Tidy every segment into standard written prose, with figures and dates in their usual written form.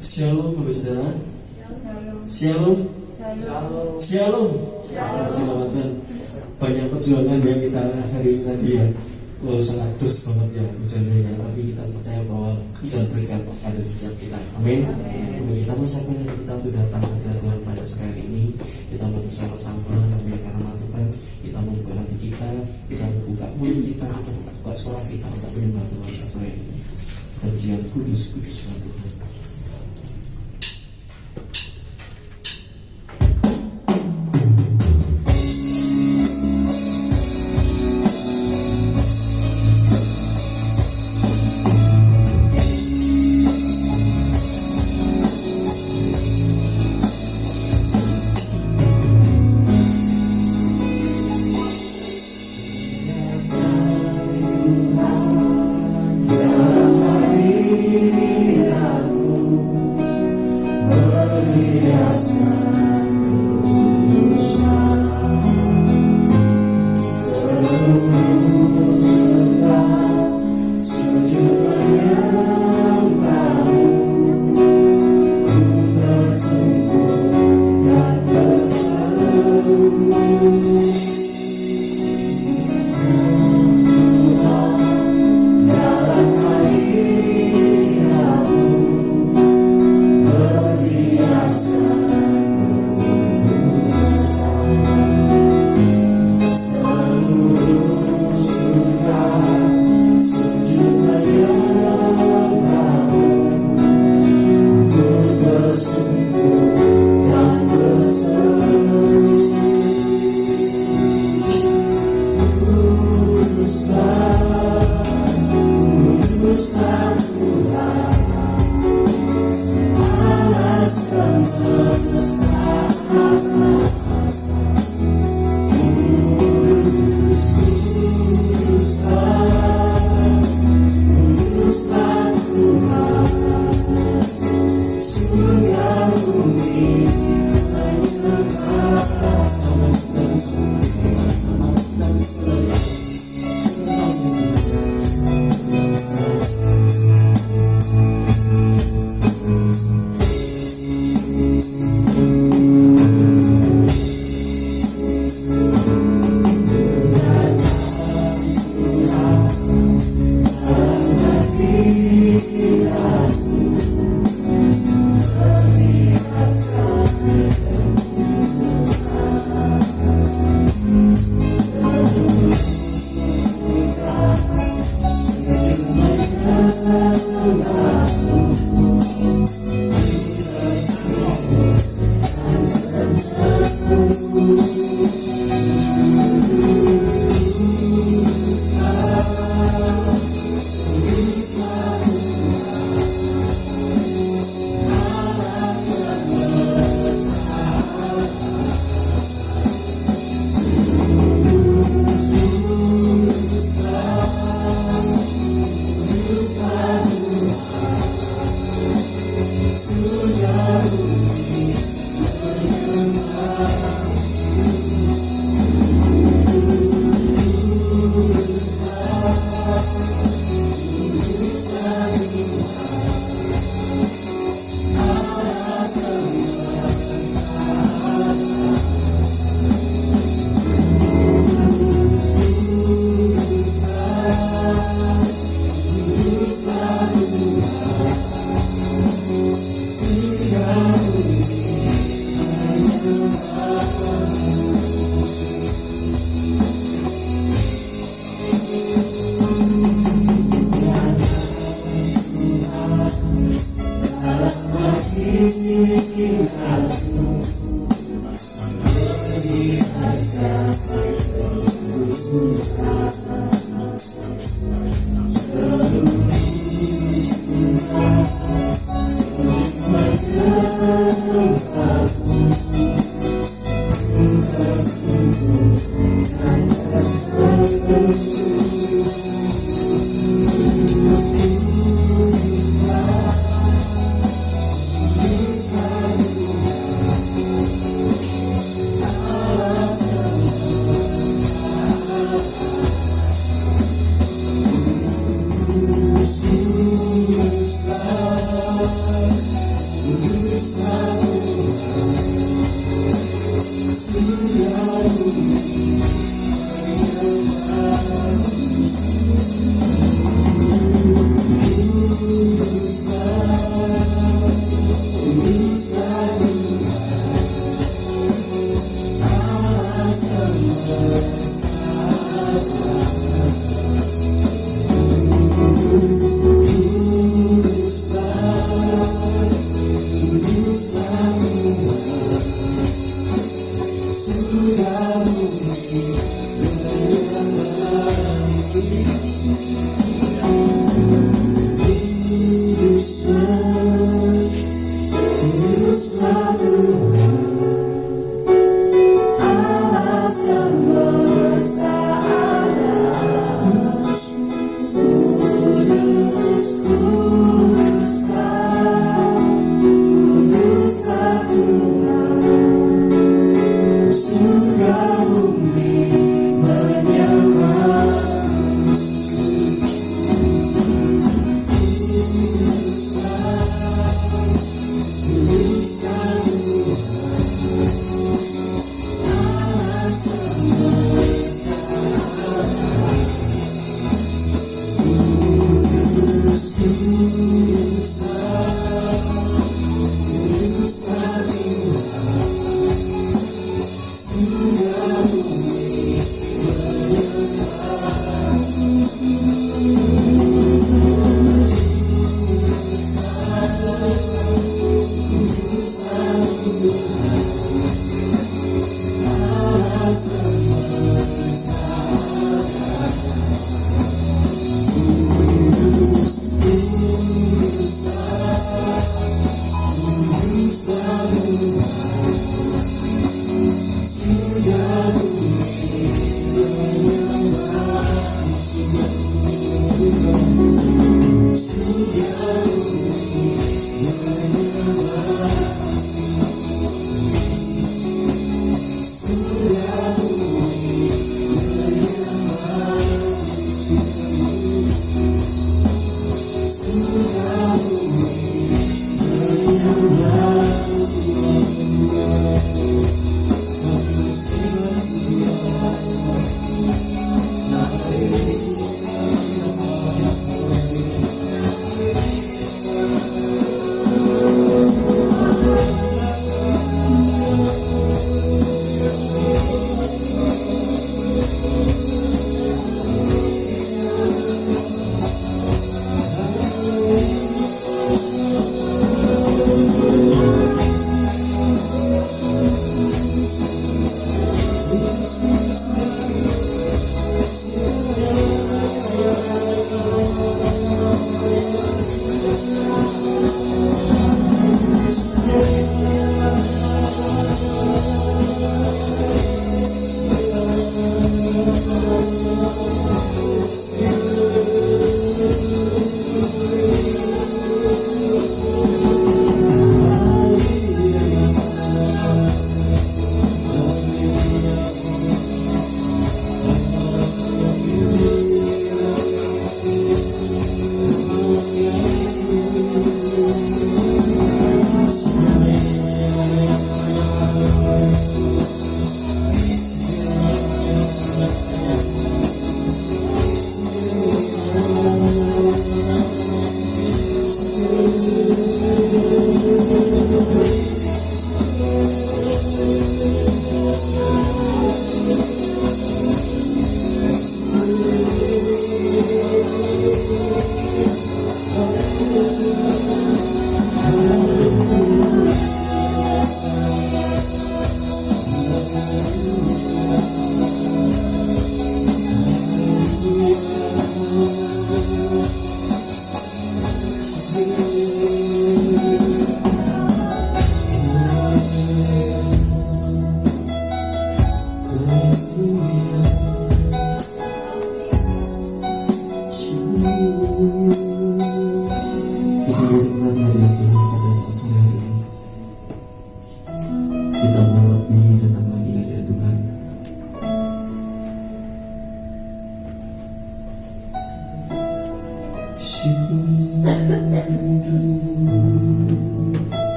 Shalom, Bapak Saudara. Shalom. Shalom. Selamat. Banyak perjuangan ya kita hari ini tadi ya. Sangat terus banget ya hujannya ya, tapi kita percaya bahwa hujan berkat ada di setiap kita. Amin. Untuk kita mengucapkan kita untuk datang kepada Tuhan pada sekali ini, kita mau bersama-sama karena Tuhan, kita membuka hati kita membuka mulut kita membuka suara kita untuk menyembah Tuhan sore ini. Pujian kudus Tuhan.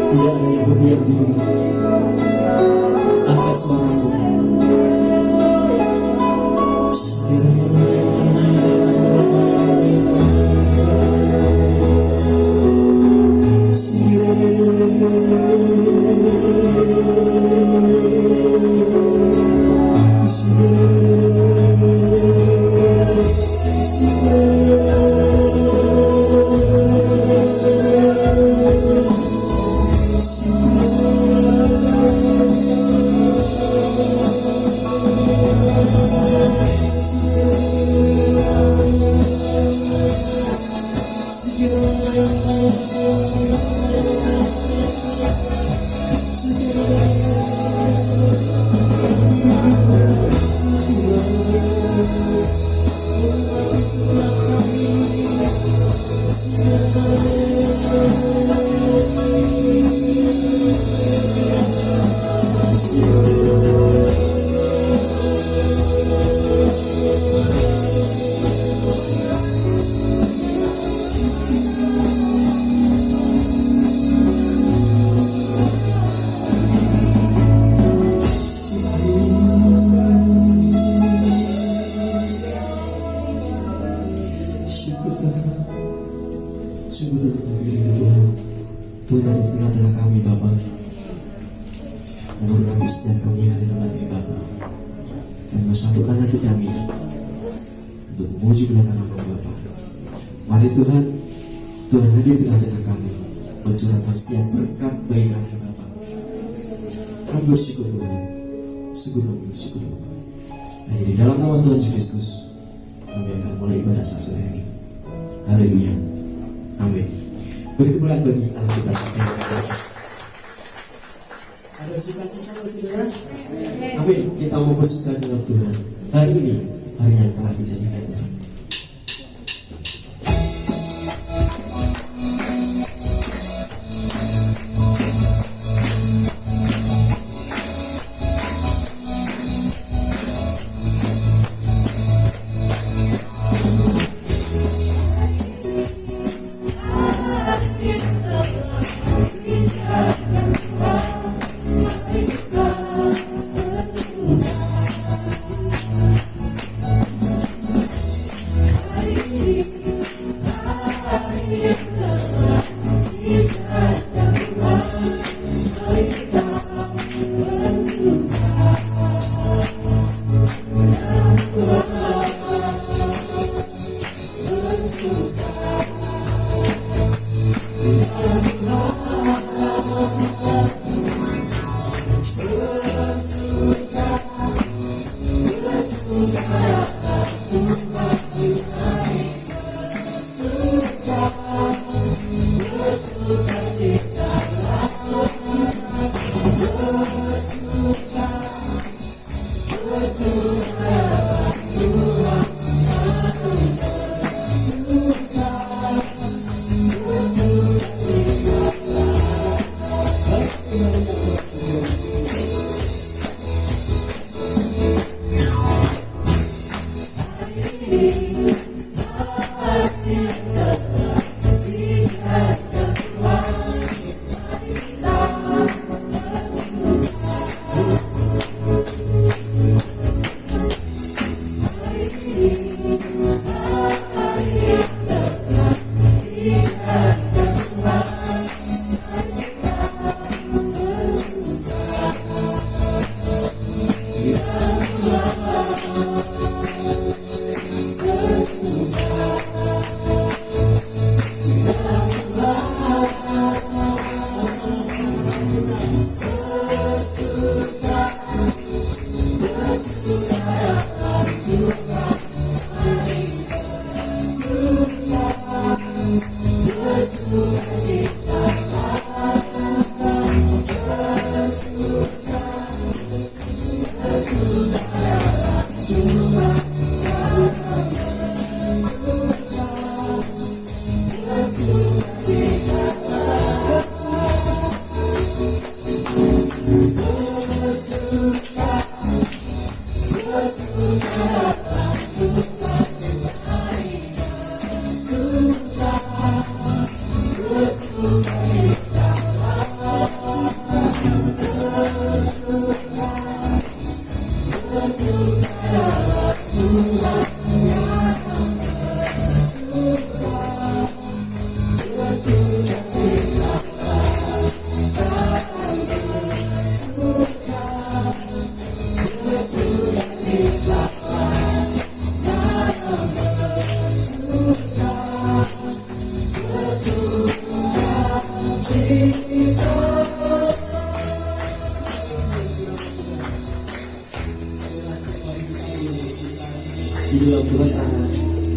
Tidak ada yang berdiam diri. Angkat suaramu. Sungguh terpanggil itu Tuhan. Tuhan ada di tengah-tengah kami Bapa. Mengurapi setiap kami yang ada di tempat ini Bapa. Dan bersatukan hati kami untuk memuji belakang nama Bapa. Mari Tuhan, Tuhan hadir di tengah-tengah kami, mencurahkan setiap berkat baik kami Bapa. Kami bersyukur Tuhan, syukur kami bersyukur Bapa. Hanya di dalam nama Tuhan Yesus Kristus kami akan mulai ibadah sabtu ini. Haleluya. Amin. Beri kemuliaan bagi Allah kita saja. Ada sukacita saudara? Amin. Kita mau bersuka dengan Tuhan. Hari ini hari yang telah dijadikan Tuhan. dalam Tuhan karena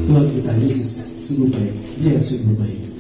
Tuhan kita Yesus sungguh baik. Dia sungguh baik.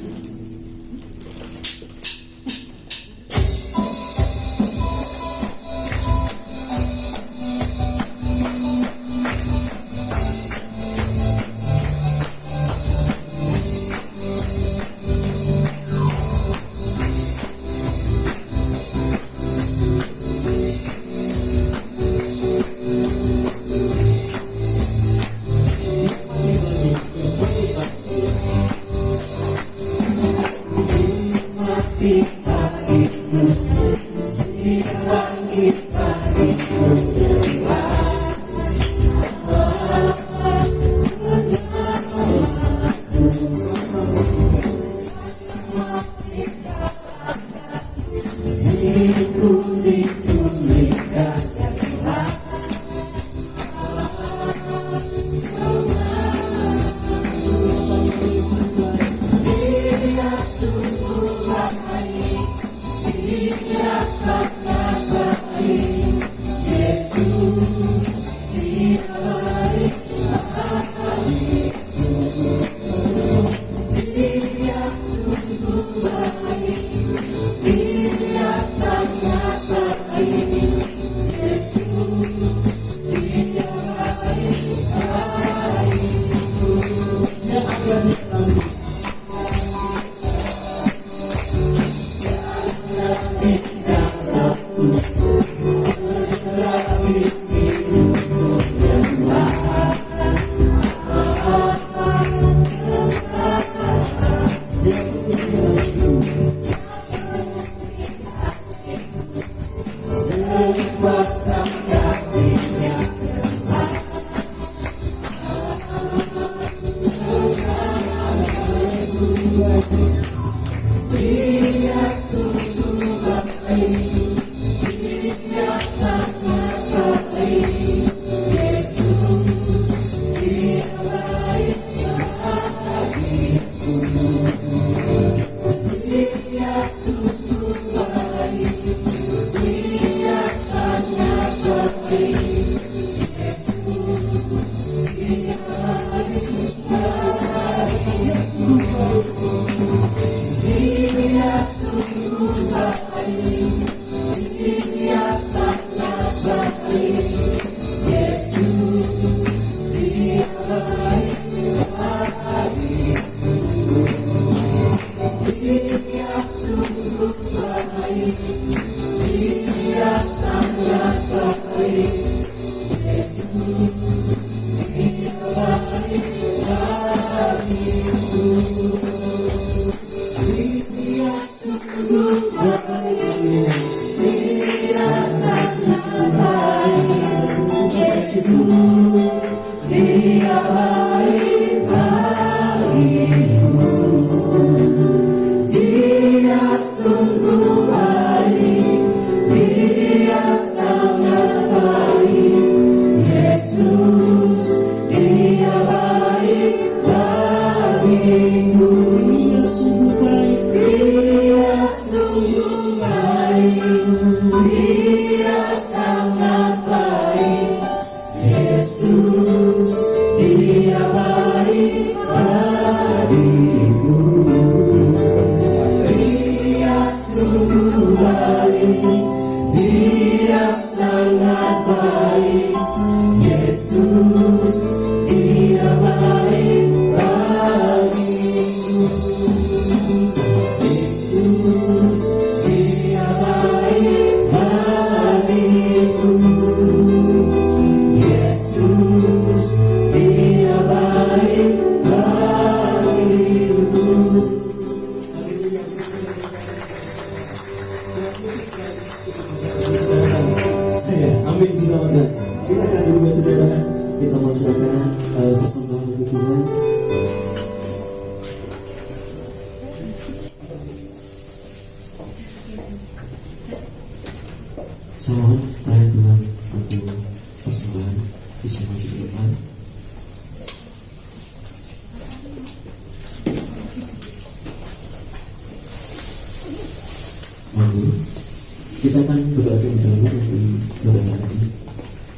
Kita akan berdoa bersama di saudara ini.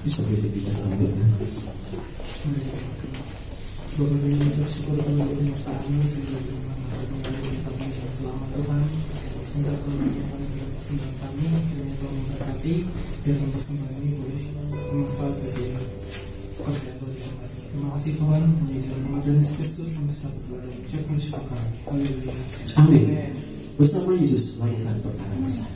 Bisa kita bicara doa. Bapak kami mengucap syukur untuk penyertaan-Mu sehingga kembali kita yang selamat Tuhan. Semoga Tuhan yang persembahan kami, kiranya Tuhan memberkati, biar persembahan ini boleh bermanfaat bagi pekerjaan Tuhan yang baik. Terima kasih Tuhan, hanya di dalam nama Tuhan Yesus Kristus kami sudah berdoa dan mengucapkan syukur kami. Haleluya. Amin. Bersama Yesus lakukan perkara besar.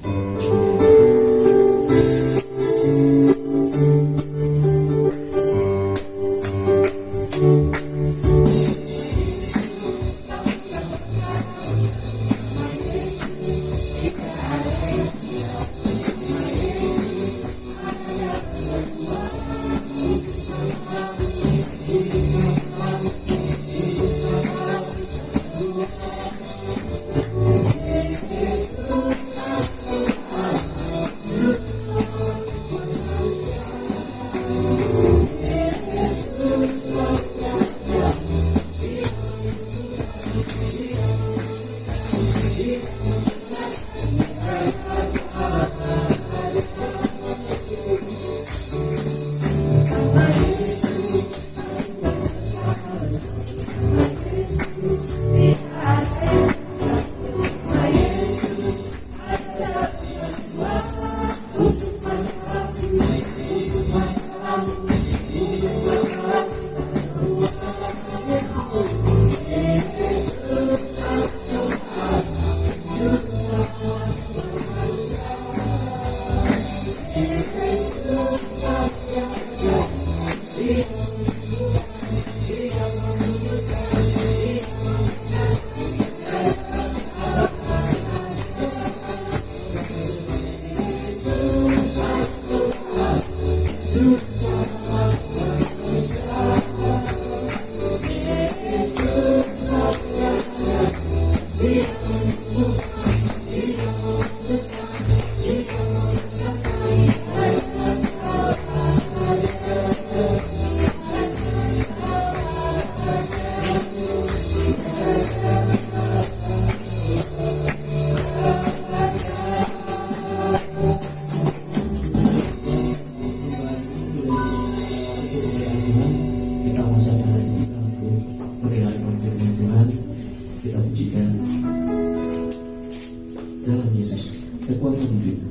Dalam Yesus, kekuatan hidup.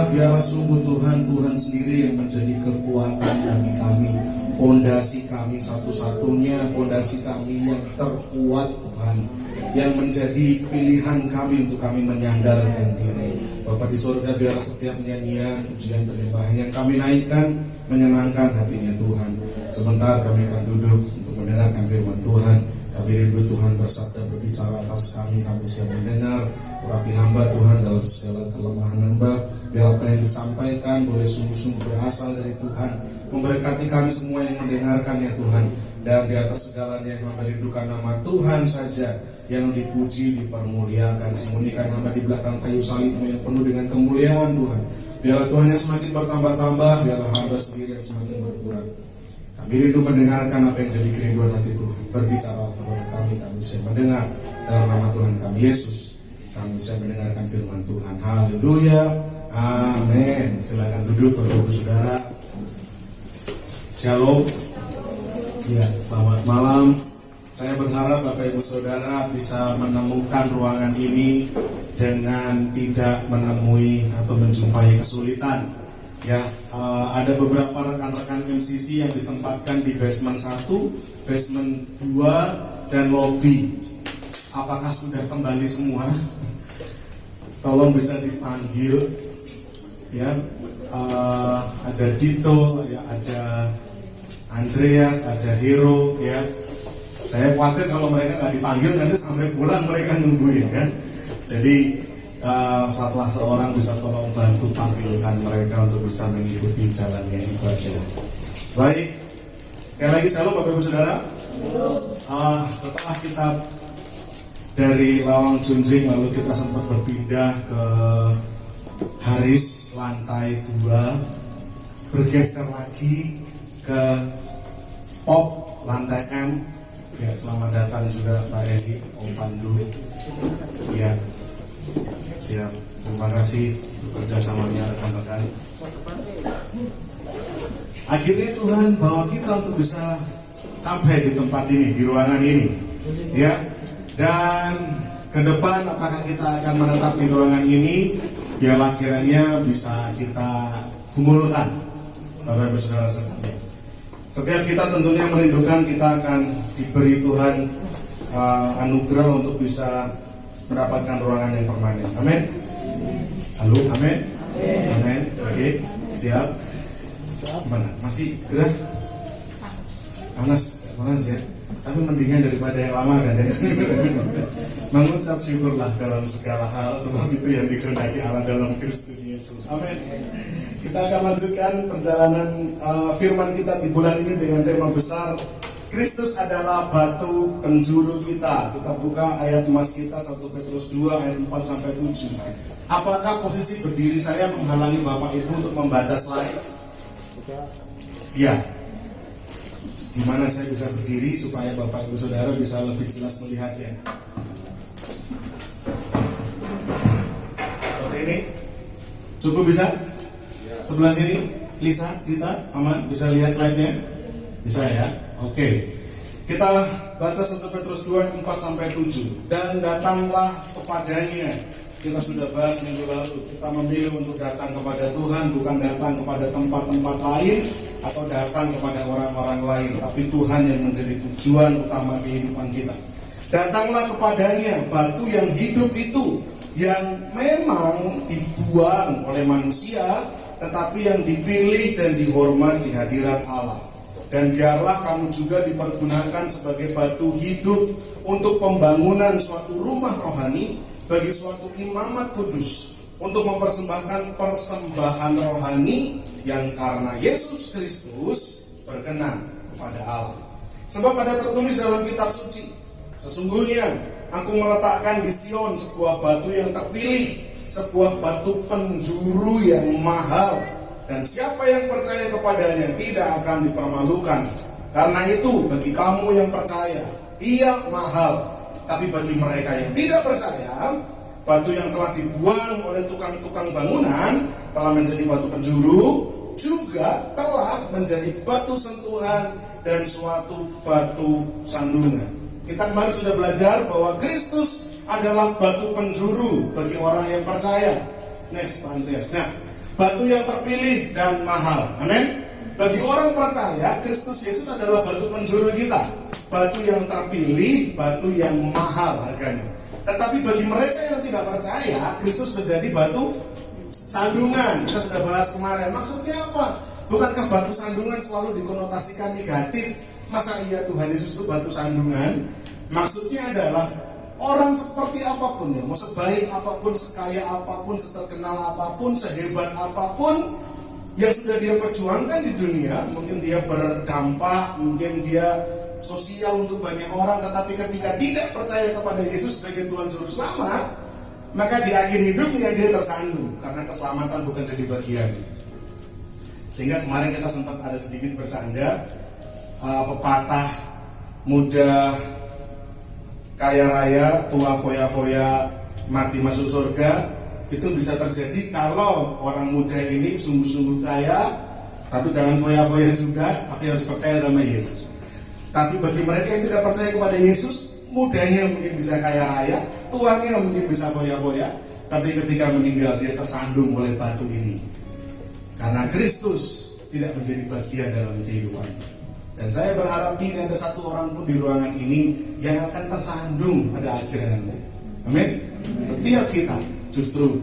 Biarlah sungguh Tuhan sendiri yang menjadi kekuatan bagi kami, pondasi kami satu-satunya, pondasi kami yang terkuat Tuhan, yang menjadi pilihan kami untuk kami menyandarkan diri. Bapa di surga, biarlah setiap nyanyian, pujian, penyembahan yang kami naikkan menyenangkan hatinya Tuhan. Sebentar kami akan duduk untuk mendengarkan firman Tuhan. Kami rindu Tuhan bersabda berbicara atas kami siap mendengar. Urapi hamba Tuhan dalam segala kelemahan hamba. Biar apa yang disampaikan boleh sungguh-sungguh berasal dari Tuhan, memberkati kami semua yang mendengarkan ya Tuhan. Dan di atas segalanya yang hamba rindukan nama Tuhan saja yang dipuji, dipermuliakan. Sembunyikan hamba di belakang kayu salib-Mu yang penuh dengan kemuliaan Tuhan. Biarlah Tuhan yang semakin bertambah-tambah, biarlah hamba sendiri yang semakin berkurang. Kami rindu mendengarkan apa yang jadi kerinduan hati Tuhan. Berbicara kepada kami siap mendengar. Dalam nama Tuhan kami Yesus, kami siap mendengarkan firman Tuhan. Haleluya, amin. Silakan duduk Bapak Ibu Saudara. Shalom. Ya, selamat malam. Saya berharap Bapak Ibu Saudara bisa menemukan ruangan ini dengan tidak menemui atau menjumpai kesulitan. Ya, ada beberapa rekan-rekan MCC yang ditempatkan di basement 1, basement 2, dan lobby. Apakah sudah kembali semua? Tolong bisa dipanggil. Ya, ada Dito, ya, ada Andreas, ada Hero. Ya, saya khawatir kalau mereka nggak dipanggil nanti sampai pulang mereka nungguin kan. Jadi setelah seorang bisa tolong bantu panggilkan mereka untuk bisa mengikuti jalannya ibadah. Baik, sekali lagi shalom Bapak Ibu Saudara. Setelah kita dari Lawang Junjing lalu kita sempat berpindah ke Haris lantai 2. bergeser lagi ke pop lantai M. Ya, selamat datang juga Pak Edi, Om Pandu. Ya, siap. Terima kasih bekerja samanya rekan-rekan. Akhirnya Tuhan bawa kita untuk bisa sampai di tempat ini, di ruangan ini, ya. Dan ke depan apakah kita akan menetap di ruangan ini? Biarlah kiranya bisa kita gumulkan, Bapak Ibu Saudara sekalian. Setiap kita tentunya merindukan kita akan diberi Tuhan anugerah untuk bisa mendapatkan ruangan yang permanen. Amin. Halo, amin. Amin. Oke, siap. Gimana? Masih gerah? Panas ya. Tapi mendingan daripada yang lama kan ya. Mengucap syukurlah dalam segala hal, sebab itu yang dikehendaki Allah dalam Kristus Yesus. Amin. Kita akan lanjutkan perjalanan firman kita di bulan ini dengan tema besar Kristus adalah batu penjuru kita. Kita buka ayat emas kita 1 Petrus 2 ayat 4 sampai 7. Apakah posisi berdiri saya menghalangi Bapak Ibu untuk membaca slide? Ya. Di mana saya bisa berdiri supaya Bapak Ibu Saudara bisa lebih jelas melihatnya. Seperti ini. Cukup bisa? Sebelah sini, Lisa, kita aman? Bisa lihat slide-nya? Bisa ya? Oke. Kita baca 1 Petrus 2 ayat 4 sampai 7. Dan datanglah kepadanya. Kita sudah bahas minggu lalu. Kita memilih untuk datang kepada Tuhan, bukan datang kepada tempat-tempat lain atau datang kepada orang-orang lain, tapi Tuhan yang menjadi tujuan utama kehidupan kita. Datanglah kepadanya, batu yang hidup itu, yang memang dibuang oleh manusia, tetapi yang dipilih dan dihormat di hadirat Allah. Dan biarlah kamu juga dipergunakan sebagai batu hidup untuk pembangunan suatu rumah rohani bagi suatu imamat kudus, untuk mempersembahkan persembahan rohani yang karena Yesus Kristus berkenan kepada Allah. Sebab ada tertulis dalam kitab suci, sesungguhnya aku meletakkan di Sion sebuah batu yang terpilih, sebuah batu penjuru yang mahal, dan siapa yang percaya kepadanya tidak akan dipermalukan. Karena itu bagi kamu yang percaya, ia mahal. Tapi bagi mereka yang tidak percaya, batu yang telah dibuang oleh tukang-tukang bangunan telah menjadi batu penjuru, juga telah menjadi batu sentuhan dan suatu batu sandungan. Kita kemarin sudah belajar bahwa Kristus adalah batu penjuru bagi orang yang percaya. Next, Pak Andreas. Nah, batu yang terpilih dan mahal. Amin. Bagi orang percaya, Kristus Yesus adalah batu penjuru kita. Batu yang terpilih, batu yang mahal harganya. Tetapi bagi mereka yang tidak percaya, Kristus menjadi batu sandungan. Kita sudah bahas kemarin. Maksudnya apa? Bukankah batu sandungan selalu dikonotasikan negatif? Masa iya Tuhan Yesus itu batu sandungan? Maksudnya adalah orang seperti apapun ya, mau sebaik apapun, sekaya apapun, seterkenal apapun, sehebat apapun yang sudah dia perjuangkan di dunia, mungkin dia berdampak, mungkin dia sosial untuk banyak orang, tetapi ketika tidak percaya kepada Yesus sebagai Tuhan Juru Selamat, maka di akhir hidupnya dia tersandung karena keselamatan bukan jadi bagian. Sehingga kemarin kita sempat ada sedikit bercanda, pepatah muda kaya raya, tua foya-foya, mati masuk surga, itu bisa terjadi kalau orang muda ini sungguh-sungguh kaya, tapi jangan foya-foya juga, tapi harus percaya sama Yesus. Tapi bagi mereka yang tidak percaya kepada Yesus, mudanya mungkin bisa kaya raya, tuanya mungkin bisa foya-foya, tapi ketika meninggal dia tersandung oleh batu ini. Karena Kristus tidak menjadi bagian dalam kehidupan. Dan saya berharap tidak ada satu orang pun di ruangan ini yang akan tersandung pada akhirnya nanti. Amin. Setiap kita justru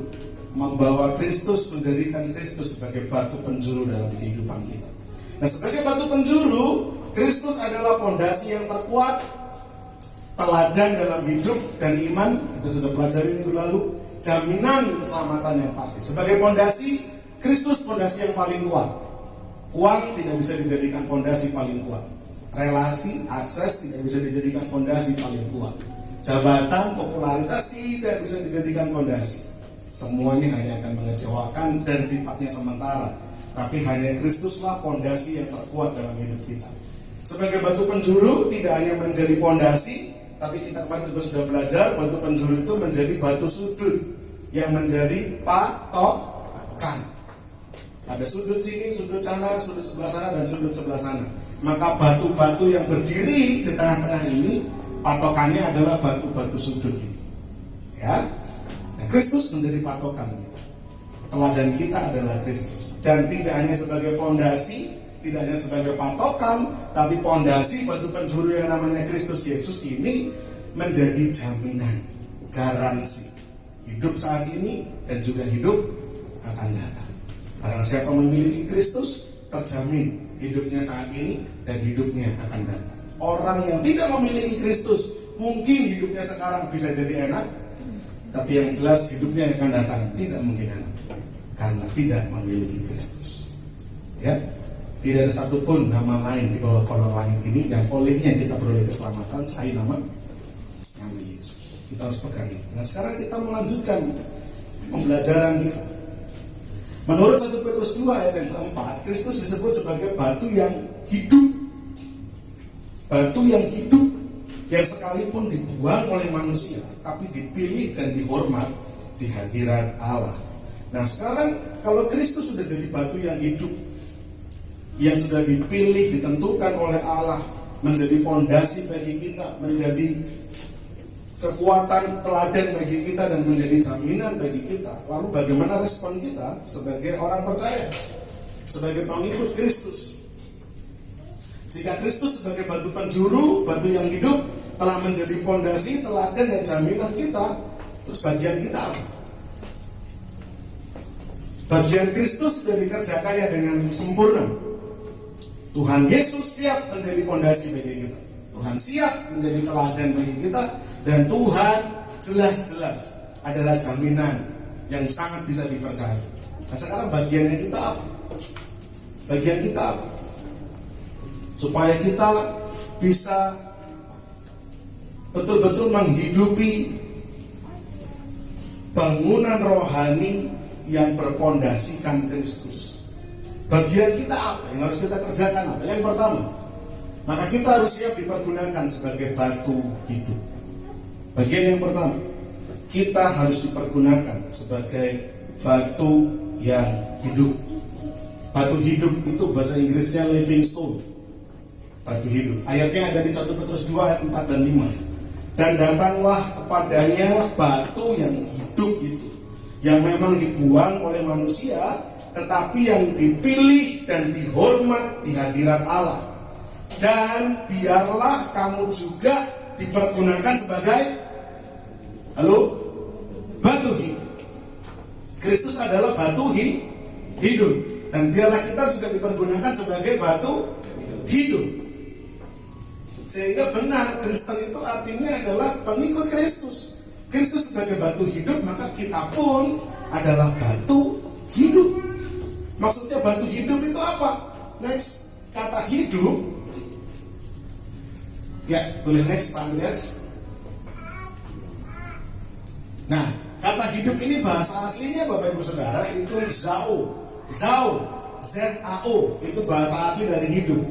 membawa Kristus, menjadikan Kristus sebagai batu penjuru dalam kehidupan kita. Nah, sebagai batu penjuru, Kristus adalah pondasi yang terkuat, teladan dalam hidup dan iman. Kita sudah pelajari minggu lalu. Jaminan keselamatan yang pasti. Sebagai pondasi, Kristus pondasi yang paling kuat. Uang tidak bisa dijadikan pondasi paling kuat. Relasi, akses tidak bisa dijadikan pondasi paling kuat. Jabatan, popularitas tidak bisa dijadikan pondasi. Semuanya hanya akan mengecewakan dan sifatnya sementara. tapi hanya Kristuslah pondasi yang terkuat dalam hidup kita. Sebagai batu penjuru tidak hanya menjadi pondasi, tapi kita kemarin juga sudah belajar batu penjuru itu menjadi batu sudut yang menjadi patokan. Ada sudut sini, sudut sana, sudut sebelah sana, dan sudut sebelah sana. Maka batu-batu yang berdiri di tengah-tengah ini patokannya adalah batu-batu sudut ini. Ya, nah, Kristus menjadi patokan kita. Teladan kita adalah Kristus. Dan tidak hanya sebagai pondasi, tidak hanya sebagai patokan, tapi pondasi batu penjuru yang namanya Kristus Yesus ini menjadi jaminan, garansi hidup saat ini dan juga hidup akan datang. Barang siapa memiliki Kristus, terjamin hidupnya saat ini dan hidupnya akan datang. Orang yang tidak memiliki Kristus, mungkin hidupnya sekarang bisa jadi enak, tapi yang jelas hidupnya yang akan datang tidak mungkin enak, karena tidak memiliki Kristus. Ya, tidak ada satupun nama lain di bawah kolong langit ini yang olehnya kita beroleh keselamatan selain nama Yesus. Kita harus pegang itu. Nah, sekarang kita melanjutkan pembelajaran kita. Menurut 1 Petrus 2 ayat yang keempat, Kristus disebut sebagai batu yang hidup. Batu yang hidup, yang sekalipun dibuang oleh manusia, tapi dipilih dan dihormat di hadirat Allah. Nah, sekarang kalau Kristus sudah jadi batu yang hidup, yang sudah dipilih, ditentukan oleh Allah, menjadi fondasi bagi kita, menjadi kekuatan teladan bagi kita dan menjadi jaminan bagi kita. Lalu bagaimana respon kita sebagai orang percaya, sebagai pengikut Kristus? Jika Kristus sebagai batu penjuru, batu yang hidup, telah menjadi fondasi, teladan dan jaminan kita, terus bagian kita apa? Bagian Kristus sudah dikerjakannya dengan sempurna. Tuhan Yesus siap menjadi fondasi bagi kita. Tuhan siap menjadi teladan bagi kita. Dan Tuhan jelas-jelas adalah jaminan yang sangat bisa dipercaya. Nah, sekarang bagiannya kita apa? Bagian kita apa? Supaya kita bisa betul-betul menghidupi bangunan rohani yang berfondasikan Kristus. Bagian kita apa yang harus kita kerjakan apa? Yang pertama, maka kita harus siap dipergunakan sebagai batu hidup. Bagian yang pertama, kita harus dipergunakan sebagai batu yang hidup. Batu hidup itu bahasa Inggrisnya living stone. Batu hidup. Ayatnya ada di 1 Petrus 2 ayat 4 dan 5. Dan datanglah kepadanya batu yang hidup itu, yang memang dibuang oleh manusia, tetapi yang dipilih dan dihormat di hadirat Allah. Dan biarlah kamu juga dipergunakan sebagai batu hidup. Kristus adalah batu hidup. Dan biarlah kita juga dipergunakan sebagai batu hidup. Sehingga benar, Kristen itu artinya adalah pengikut Kristus. Kristus sebagai batu hidup, maka kita pun adalah batu hidup. Maksudnya batu hidup itu apa? Next, kata hidup. Ya, boleh next Pak Andreas. Nah, kata hidup ini bahasa aslinya Bapak Ibu Saudara itu zao, Z-A-O, itu bahasa asli dari hidup.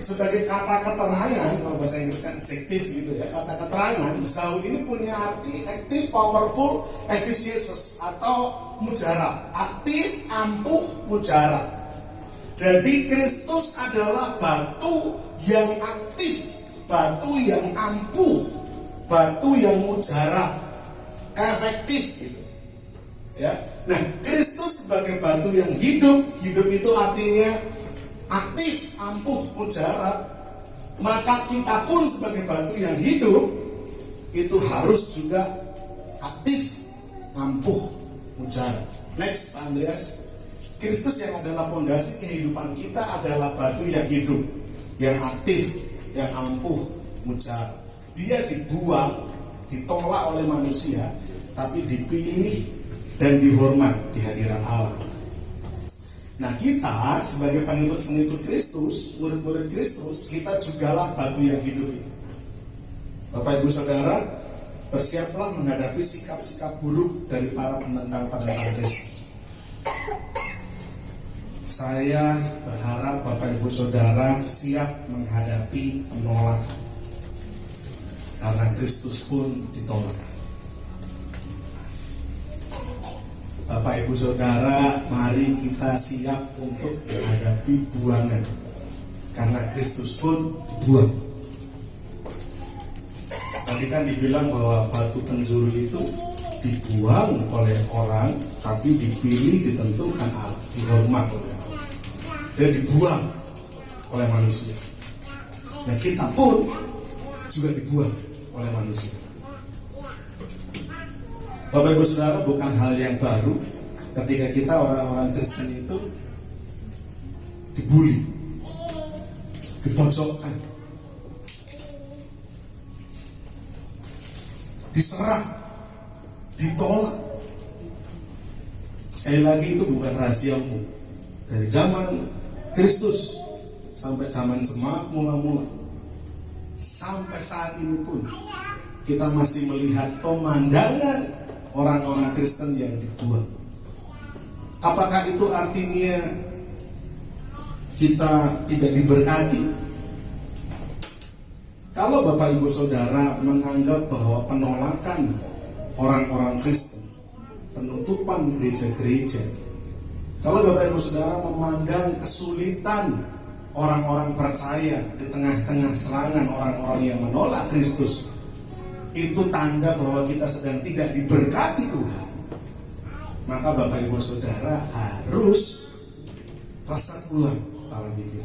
Sebagai kata keterangan, kalau bahasa Inggrisnya adjektif gitu ya, kata keterangan, zao ini punya arti active, powerful, efficacious atau mujarab. Aktif, ampuh, mujarab. Jadi Kristus adalah batu yang aktif, batu yang ampuh, batu yang mujarab, efektif gitu. Ya. Nah, Kristus sebagai batu yang hidup, hidup itu artinya aktif, ampuh, mujarab. Maka kita pun sebagai batu yang hidup itu harus juga aktif, ampuh, mujarab. Next, Pak Andreas. Kristus yang adalah fondasi kehidupan kita adalah batu yang hidup, yang aktif, yang ampuh, mujarab. Dia dibuang, ditolak oleh manusia, tapi dipilih dan dihormat di hadirat Allah. Nah, kita sebagai pengikut-pengikut Kristus, murid-murid Kristus, kita jugalah batu yang hidup ini. Bapak Ibu Saudara, bersiaplah menghadapi sikap-sikap buruk dari para penentang Kristus. Saya berharap Bapak Ibu Saudara siap menghadapi penolakan, karena Kristus pun ditolak. Bapak Ibu Saudara, mari kita siap untuk menghadapi buangan, karena Kristus pun dibuang. Tadi kan dibilang bahwa batu penjuru itu dibuang oleh orang, tapi dipilih, ditentukan Allah, dihormat oleh Allah, dan dibuang oleh manusia. Nah, kita pun juga dibuang oleh manusia. Bapak Ibu Saudara, bukan hal yang baru ketika kita orang-orang Kristen itu dibully, dipojokkan, diserang, ditolak. Sekali lagi, itu bukan rahasia umum. Dari zaman Kristus sampai zaman Jemaat mula-mula, sampai saat ini pun kita masih melihat pemandangan orang-orang Kristen yang dibuang. Apakah itu artinya kita tidak diberkati? Kalau Bapak Ibu Saudara menganggap bahwa penolakan orang-orang Kristen, penutupan gereja-gereja, kalau Bapak Ibu Saudara memandang kesulitan orang-orang percaya di tengah-tengah serangan orang-orang yang menolak Kristus, itu tanda bahwa kita sedang tidak diberkati Tuhan, maka Bapak Ibu Saudara harus reset ulang cara pikir.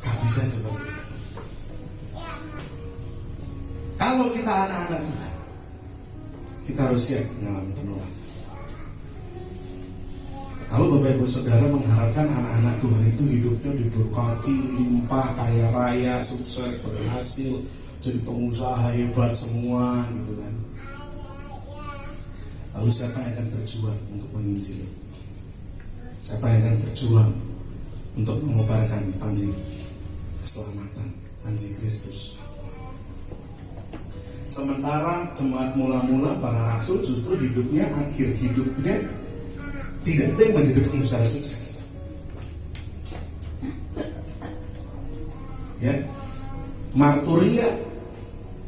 Gak bisa seperti itu. Kalau kita anak-anak Tuhan, kita harus siap mengalami penolakan. Kalau Bapak Ibu Saudara mengharapkan anak-anak Tuhan itu hidupnya diberkati, limpah, kaya raya, sukses, berhasil, jadi pengusaha hebat semua, gitu kan. Lalu siapa yang akan berjuang untuk menginjil? Siapa yang akan berjuang untuk mengobarkan panji keselamatan, panji Kristus? Sementara jemaat mula-mula para rasul justru hidupnya, akhir hidupnya tidak ada yang menjadi pengusaha sukses. Ya, marturia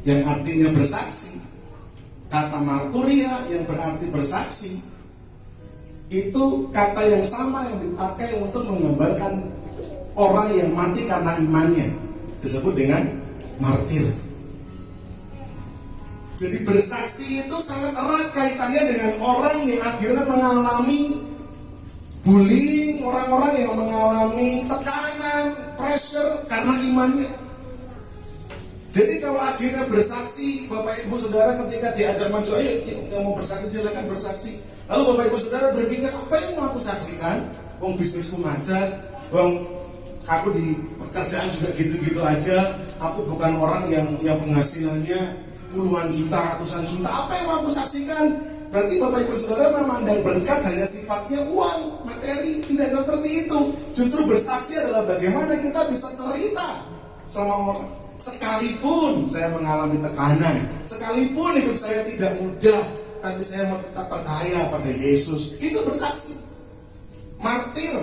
yang artinya bersaksi. Kata marturia yang berarti bersaksi itu kata yang sama yang dipakai untuk menggambarkan orang yang mati karena imannya, disebut dengan martir. Jadi bersaksi itu sangat erat kaitannya dengan orang yang akhirnya mengalami bullying, orang-orang yang mengalami tekanan, pressure karena imannya. Jadi kalau akhirnya bersaksi, Bapak Ibu Saudara ketika diajak maju, ayo yang mau bersaksi silakan bersaksi. Lalu Bapak Ibu Saudara berpikir, apa yang mau aku saksikan? Wong bisnisku macet, wong aku di pekerjaan juga gitu-gitu aja. Aku bukan orang yang penghasilannya puluhan juta, ratusan juta. Apa yang mau aku saksikan? Berarti Bapak Ibu Saudara memandang berkat hanya sifatnya uang, materi. Tidak seperti itu. Justru bersaksi adalah bagaimana kita bisa cerita sama orang. Sekalipun saya mengalami tekanan, sekalipun hidup saya tidak mudah, tapi saya tetap percaya pada Yesus. Itu bersaksi. Martir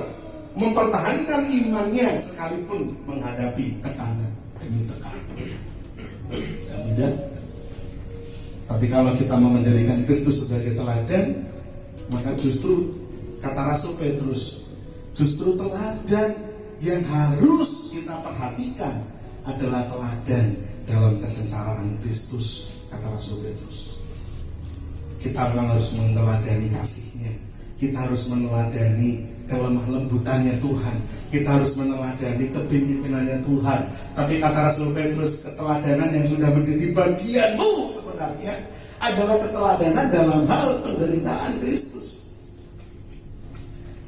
mempertahankan imannya sekalipun menghadapi tekanan demi tekanan. Tidak mudah. Tapi kalau kita mau menjadikan Kristus sebagai teladan, maka justru kata Rasul Petrus, justru teladan yang harus kita perhatikan adalah teladan dalam kesengsaraan Kristus, kata Rasul Petrus. Kita memang harus meneladani kasihnya, kita harus meneladani kelemah lembutannya Tuhan, kita harus meneladani kepemimpinannya Tuhan. Tapi kata Rasul Petrus, keteladanan yang sudah menjadi bagianmu sebenarnya adalah keteladanan dalam hal penderitaan Kristus.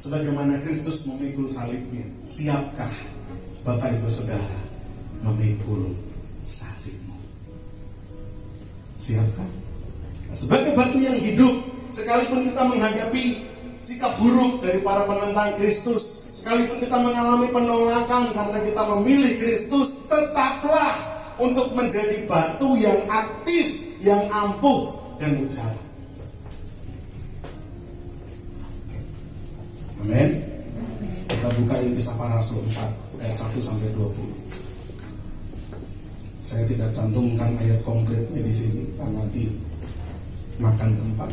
Sebagaimana Kristus memikul salibnya, siapkah Bapak Ibu Saudara memikul salibmu? Siapkah? Nah, sebagai batu yang hidup, sekalipun kita menghadapi sikap buruk dari para penentang Kristus, sekalipun kita mengalami penolakan karena kita memilih Kristus, tetaplah untuk menjadi batu yang aktif, yang ampuh dan ujar. Amin. Kita buka Kisah Para Rasul 4 ayat 1 sampai 20. Saya tidak cantumkan ayat konkretnya di sini karena nanti makan tempat.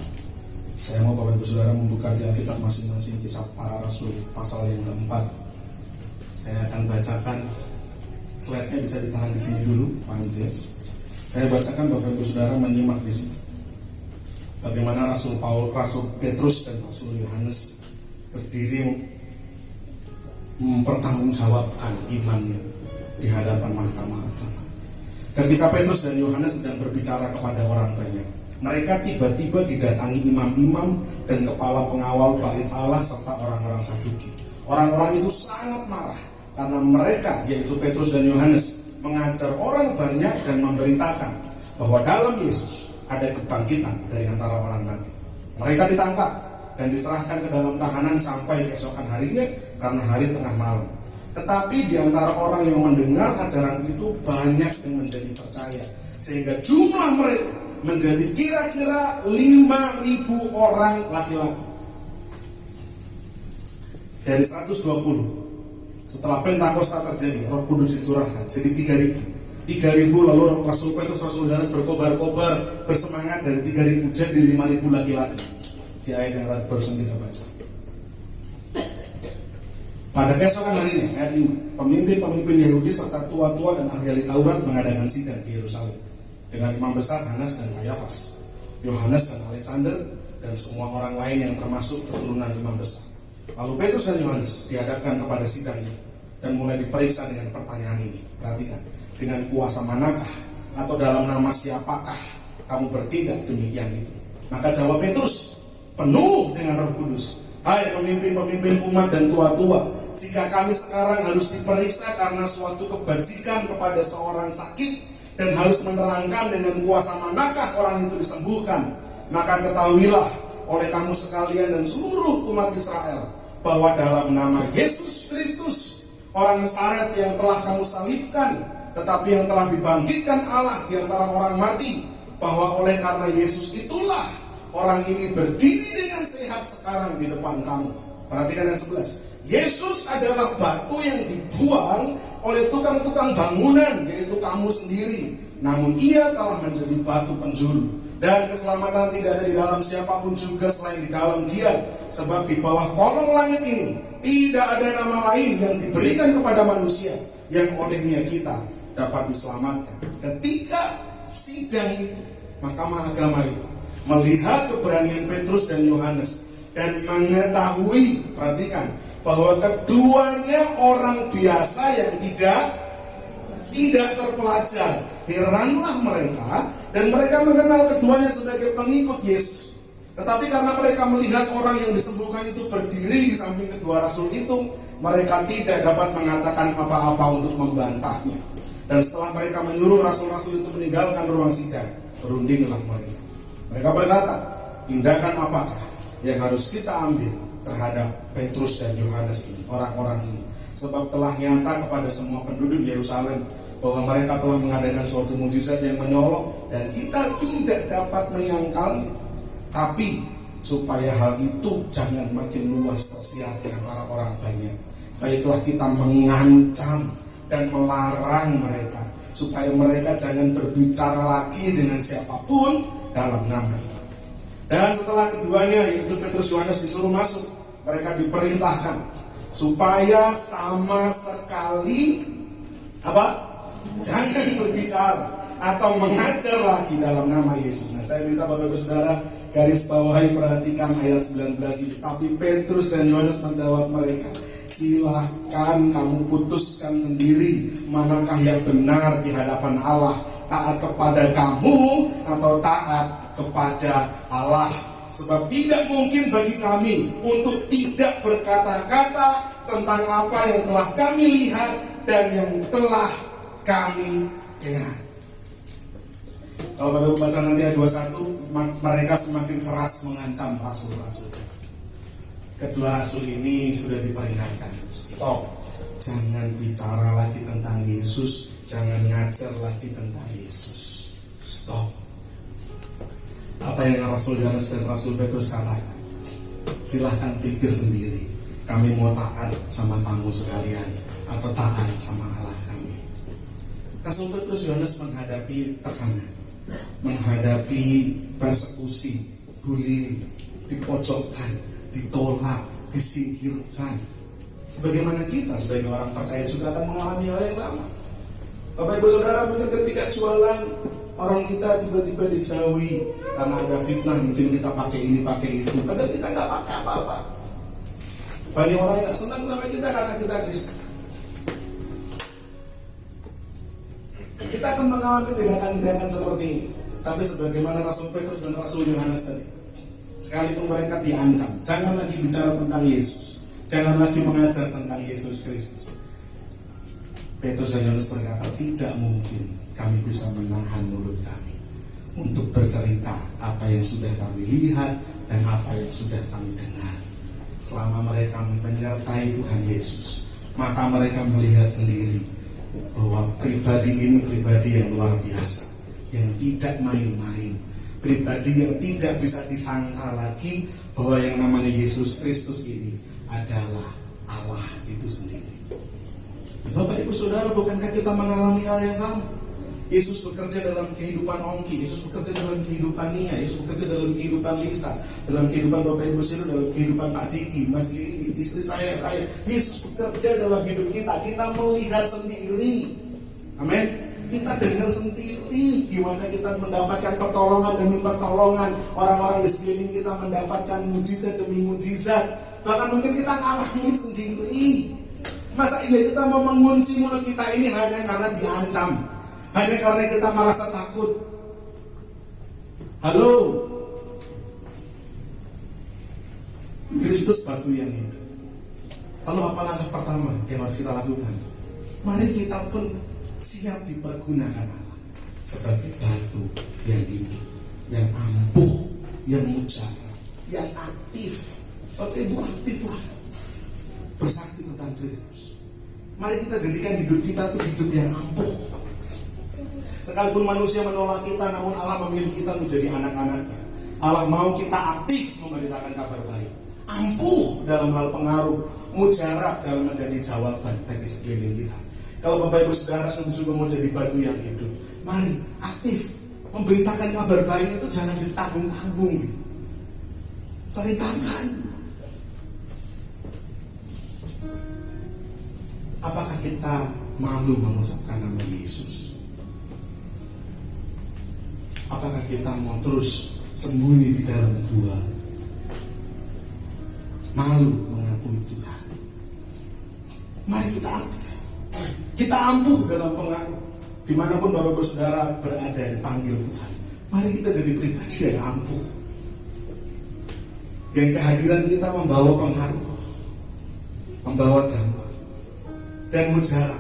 Saya mau Bapak Ibu Saudara membuka di Alkitab masing-masing Kisah Para Rasul pasal yang keempat. Saya akan bacakan, slide-nya bisa ditahan di sini dulu, Pak Andreas. Saya bacakan, Bapak Ibu Saudara menyimak di sini. Bagaimana Rasul Petrus dan Rasul Yohanes berdiri mempertanggungjawabkan imannya di hadapan mahkamah agama. Ketika Petrus dan Yohanes sedang berbicara kepada orang banyak, mereka tiba-tiba didatangi imam-imam dan kepala pengawal bait Allah serta orang-orang Saduki. Orang-orang itu sangat marah karena mereka, yaitu Petrus dan Yohanes, mengajar orang banyak dan memberitakan bahwa dalam Yesus ada kebangkitan dari antara orang mati. Mereka ditangkap dan diserahkan ke dalam tahanan sampai keesokan harinya karena hari tengah malam. Tetapi di antara orang yang mendengar ajaran itu banyak yang menjadi percaya, sehingga jumlah mereka menjadi kira-kira 5.000 orang laki-laki dari 120. Setelah Pentakosta terjadi, Roh Kudus dicurahkan jadi 3.000 lalu Rasul Petrus, Rasul Yohanes berkobar-kobar bersemangat dari 3.000 jadi 5.000 laki-laki. Di ayat yang barusan kita baca. Pada keesokan harinya, ayat 5, pemimpin-pemimpin Yahudi serta tua-tua dan ahli Taurat mengadakan sidang di Yerusalem dengan imam besar Hanas dan Kayafas, Yohanes dan Alexander, dan semua orang lain yang termasuk keturunan imam besar. Lalu Petrus dan Yohanes dihadapkan kepada sidang itu dan mulai diperiksa dengan pertanyaan ini. Perhatikan, dengan kuasa manakah atau dalam nama siapakah kamu bertindak demikian itu? Maka jawab Petrus penuh dengan Roh Kudus, hai pemimpin-pemimpin umat dan tua-tua, jika kami sekarang harus diperiksa karena suatu kebajikan kepada seorang sakit dan harus menerangkan dengan kuasa manakah orang itu disembuhkan, maka ketahuilah oleh kamu sekalian dan seluruh umat Israel bahwa dalam nama Yesus Kristus, orang Nazaret yang telah kamu salibkan, tetapi yang telah dibangkitkan Allah di antara orang mati, bahwa oleh karena Yesus itulah orang ini berdiri dengan sehat sekarang di depan kamu. Perhatikan yang 11. Yesus adalah batu yang dibuang oleh tukang-tukang bangunan, yaitu kamu sendiri. Namun ia telah menjadi batu penjuru. Dan keselamatan tidak ada di dalam siapapun juga selain di dalam Dia. Sebab di bawah kolong langit ini tidak ada nama lain yang diberikan kepada manusia yang olehnya kita dapat diselamatkan. Ketika sidang itu, mahkamah agama itu melihat keberanian Petrus dan Yohanes dan mengetahui, perhatikan, bahwa keduanya orang biasa yang tidak terpelajar, heranlah mereka, dan mereka mengenal keduanya sebagai pengikut Yesus. Tetapi karena mereka melihat orang yang disembuhkan itu berdiri di samping kedua rasul itu, mereka tidak dapat mengatakan apa-apa untuk membantahnya. Dan setelah mereka menyuruh rasul-rasul itu meninggalkan ruang sidang, berundinglah mereka. Mereka berkata, tindakan apakah yang harus kita ambil terhadap Petrus dan Yohanes ini, orang-orang ini? Sebab telah nyata kepada semua penduduk Yerusalem bahwa mereka telah mengadakan suatu mujizat yang menyolok dan kita tidak dapat menyangkalnya. Tapi supaya hal itu jangan makin luas tersiar di antara orang banyak, baiklah kita mengancam dan melarang mereka supaya mereka jangan berbicara lagi dengan siapapun dalam nama itu. Dan setelah keduanya, yaitu Petrus Yohanes, disuruh masuk, mereka diperintahkan supaya sama sekali jangan berbicara atau mengajar lagi dalam nama Yesus. Nah, saya minta Bapak Ibu Saudara garis bawahi, perhatikan ayat 19 ini. Tapi Petrus dan Yohanes menjawab mereka, silahkan kamu putuskan sendiri manakah yang benar di hadapan Allah, taat kepada kamu atau taat kepada Allah. Sebab tidak mungkin bagi kami untuk tidak berkata-kata tentang apa yang telah kami lihat dan yang telah kami dengar. Kalau pada baca nanti ayat 21, mereka semakin keras mengancam rasul-rasul. Kedua rasul ini sudah diperingatkan, stop, jangan bicara lagi tentang Yesus, jangan ngajar lagi tentang Yesus, stop. Apa yang Rasul Yohanes dan Rasul Petrus katakan, silahkan pikir sendiri. kami mau taat sama tamu sekalian atau taat sama Allah kami. Rasul Petrus Yohanes menghadapi tekanan, menghadapi persekusi, bully, dipojokkan, ditolak, disingkirkan. Sebagaimana kita sebagai orang percaya juga akan mengalami hal yang sama. Bapak Ibu Saudara, mungkin ketika jualan orang kita tiba-tiba dijauhi karena ada fitnah, mungkin kita pakai ini pakai itu, padahal kita nggak pakai apa-apa. Banyak orang yang senang sama kita karena kita Kristen. Kita akan mengalami tindakan-tindakan seperti ini. Tapi sebagaimana Rasul Petrus dan Rasul Yohanes tadi, sekalipun mereka diancam, jangan lagi bicara tentang Yesus, jangan lagi mengajar tentang Yesus Kristus. Petrus dan Yohanes berkata, tidak mungkin kami bisa menahan mulut kami untuk bercerita apa yang sudah kami lihat dan apa yang sudah kami dengar. Selama mereka menyertai Tuhan Yesus, maka mereka melihat sendiri bahwa pribadi ini pribadi yang luar biasa, yang tidak main-main, pribadi yang tidak bisa disangka lagi bahwa yang namanya Yesus Kristus ini adalah Allah itu sendiri. Bapak Ibu Saudara, bukankah kita mengalami hal yang sama? Yesus bekerja dalam kehidupan Ongki, Yesus bekerja dalam kehidupan Nia, Yesus bekerja dalam kehidupan Lisa, dalam kehidupan Bapak Ibu Saudara, dalam kehidupan Pak Diki, Mas Lili, istri saya. Yesus bekerja dalam hidup kita melihat sendiri. Amin. Kita dengar sendiri gimana kita mendapatkan pertolongan demi pertolongan, orang-orang di sekeliling kita mendapatkan mujizat demi mujizat. Bahkan mungkin kita ngalami sendiri. Masa iya kita mau mengunci mulut kita ini hanya karena diancam, hanya karena kita merasa takut? Halo, Kristus batu yang hidup. Lalu apa langkah pertama yang harus kita lakukan? Mari kita pun siap dipergunakan Allah sebagai batu yang hidup, yang ampuh, yang mujarab, yang aktif. Bapak Ibu, aktiflah bersaksi tentang Kristus. Mari kita jadikan hidup kita itu hidup yang ampuh. Sekalipun manusia menolak kita, namun Allah memilih kita menjadi anak-anaknya. Allah mau kita aktif memberitakan kabar baik, ampuh dalam hal pengaruh, mujarab dalam menjadi jawaban bagi sekeliling kita. Kalau Bapak Ibu Saudara sungguh-sungguh mau jadi batu yang hidup, mari aktif memberitakan kabar baik itu, jangan ditanggung-tanggung, ceritakan. Apakah kita malu mengucapkan nama Yesus? Apakah kita mau terus sembunyi di dalam gua, malu mengakui Tuhan? Mari kita aktif, kita ampuh dalam pengaruh. Dimanapun Bapak Ibu Saudara berada dipanggil Tuhan, mari kita jadi pribadi yang ampuh, yang kehadiran kita membawa pengaruh, membawa dampak dan mujarab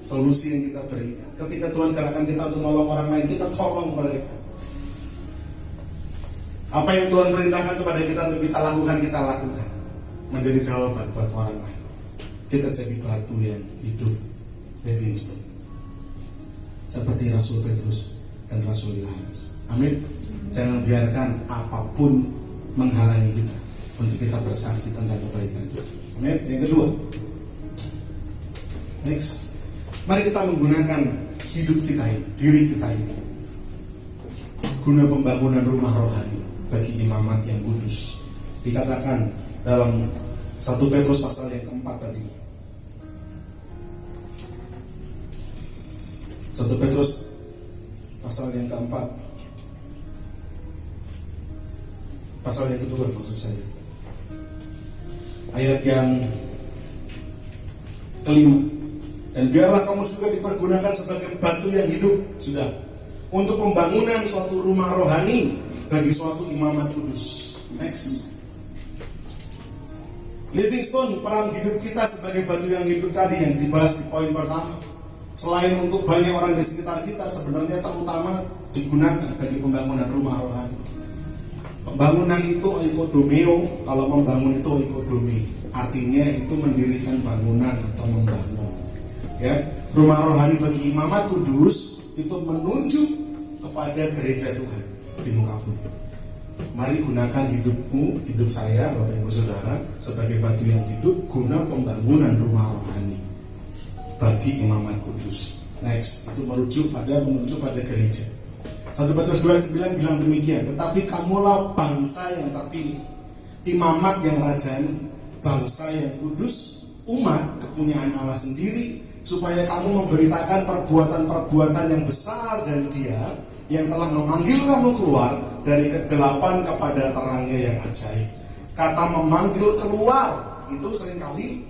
solusi yang kita berikan. Ketika Tuhan gerakan kita untuk menolong orang lain, kita tolong mereka. Apa yang Tuhan perintahkan kepada kita untuk kita lakukan, menjadi jawaban buat orang lain. Kita jadi batu yang hidup, living stone, seperti Rasul Petrus dan Rasul Yohanes. Amin. Jangan biarkan apapun menghalangi kita untuk kita bersaksi tentang kebaikan Tuhan. Amin. Yang kedua, next, mari kita menggunakan hidup kita ini, diri kita ini, guna pembangunan rumah rohani bagi imamat yang kudus. Dikatakan dalam 1 Petrus pasal yang keempat tadi, 1 Petrus pasal yang keempat, pasal yang kedua maksud saya, ayat yang kelima. Dan biarlah kamu juga dipergunakan sebagai batu yang hidup, sudah, untuk pembangunan suatu rumah rohani bagi suatu imamat kudus. Next, living stone, peran hidup kita sebagai batu yang hidup tadi yang dibahas di poin pertama. Selain untuk banyak orang di sekitar kita, sebenarnya terutama digunakan bagi pembangunan rumah rohani. Pembangunan itu oikodomeo, kalau membangun itu oikodomi, artinya itu mendirikan bangunan atau membangun. Ya, rumah rohani bagi imamat kudus itu menunjuk kepada gereja Tuhan di muka bumi. Mari gunakan hidupmu, hidup saya, Bapak Ibu Saudara, sebagai batu yang hidup guna pembangunan rumah rohani bagi imamat kudus. Next, itu menuju pada gereja. 1 Petrus 2:9 bilang demikian, tetapi kamulah bangsa yang terpilih, imamat yang rajani, bangsa yang kudus, umat kepunyaan Allah sendiri, supaya kamu memberitakan perbuatan-perbuatan yang besar dari Dia yang telah memanggil kamu keluar dari kegelapan kepada terangnya yang ajaib. Kata memanggil keluar itu seringkali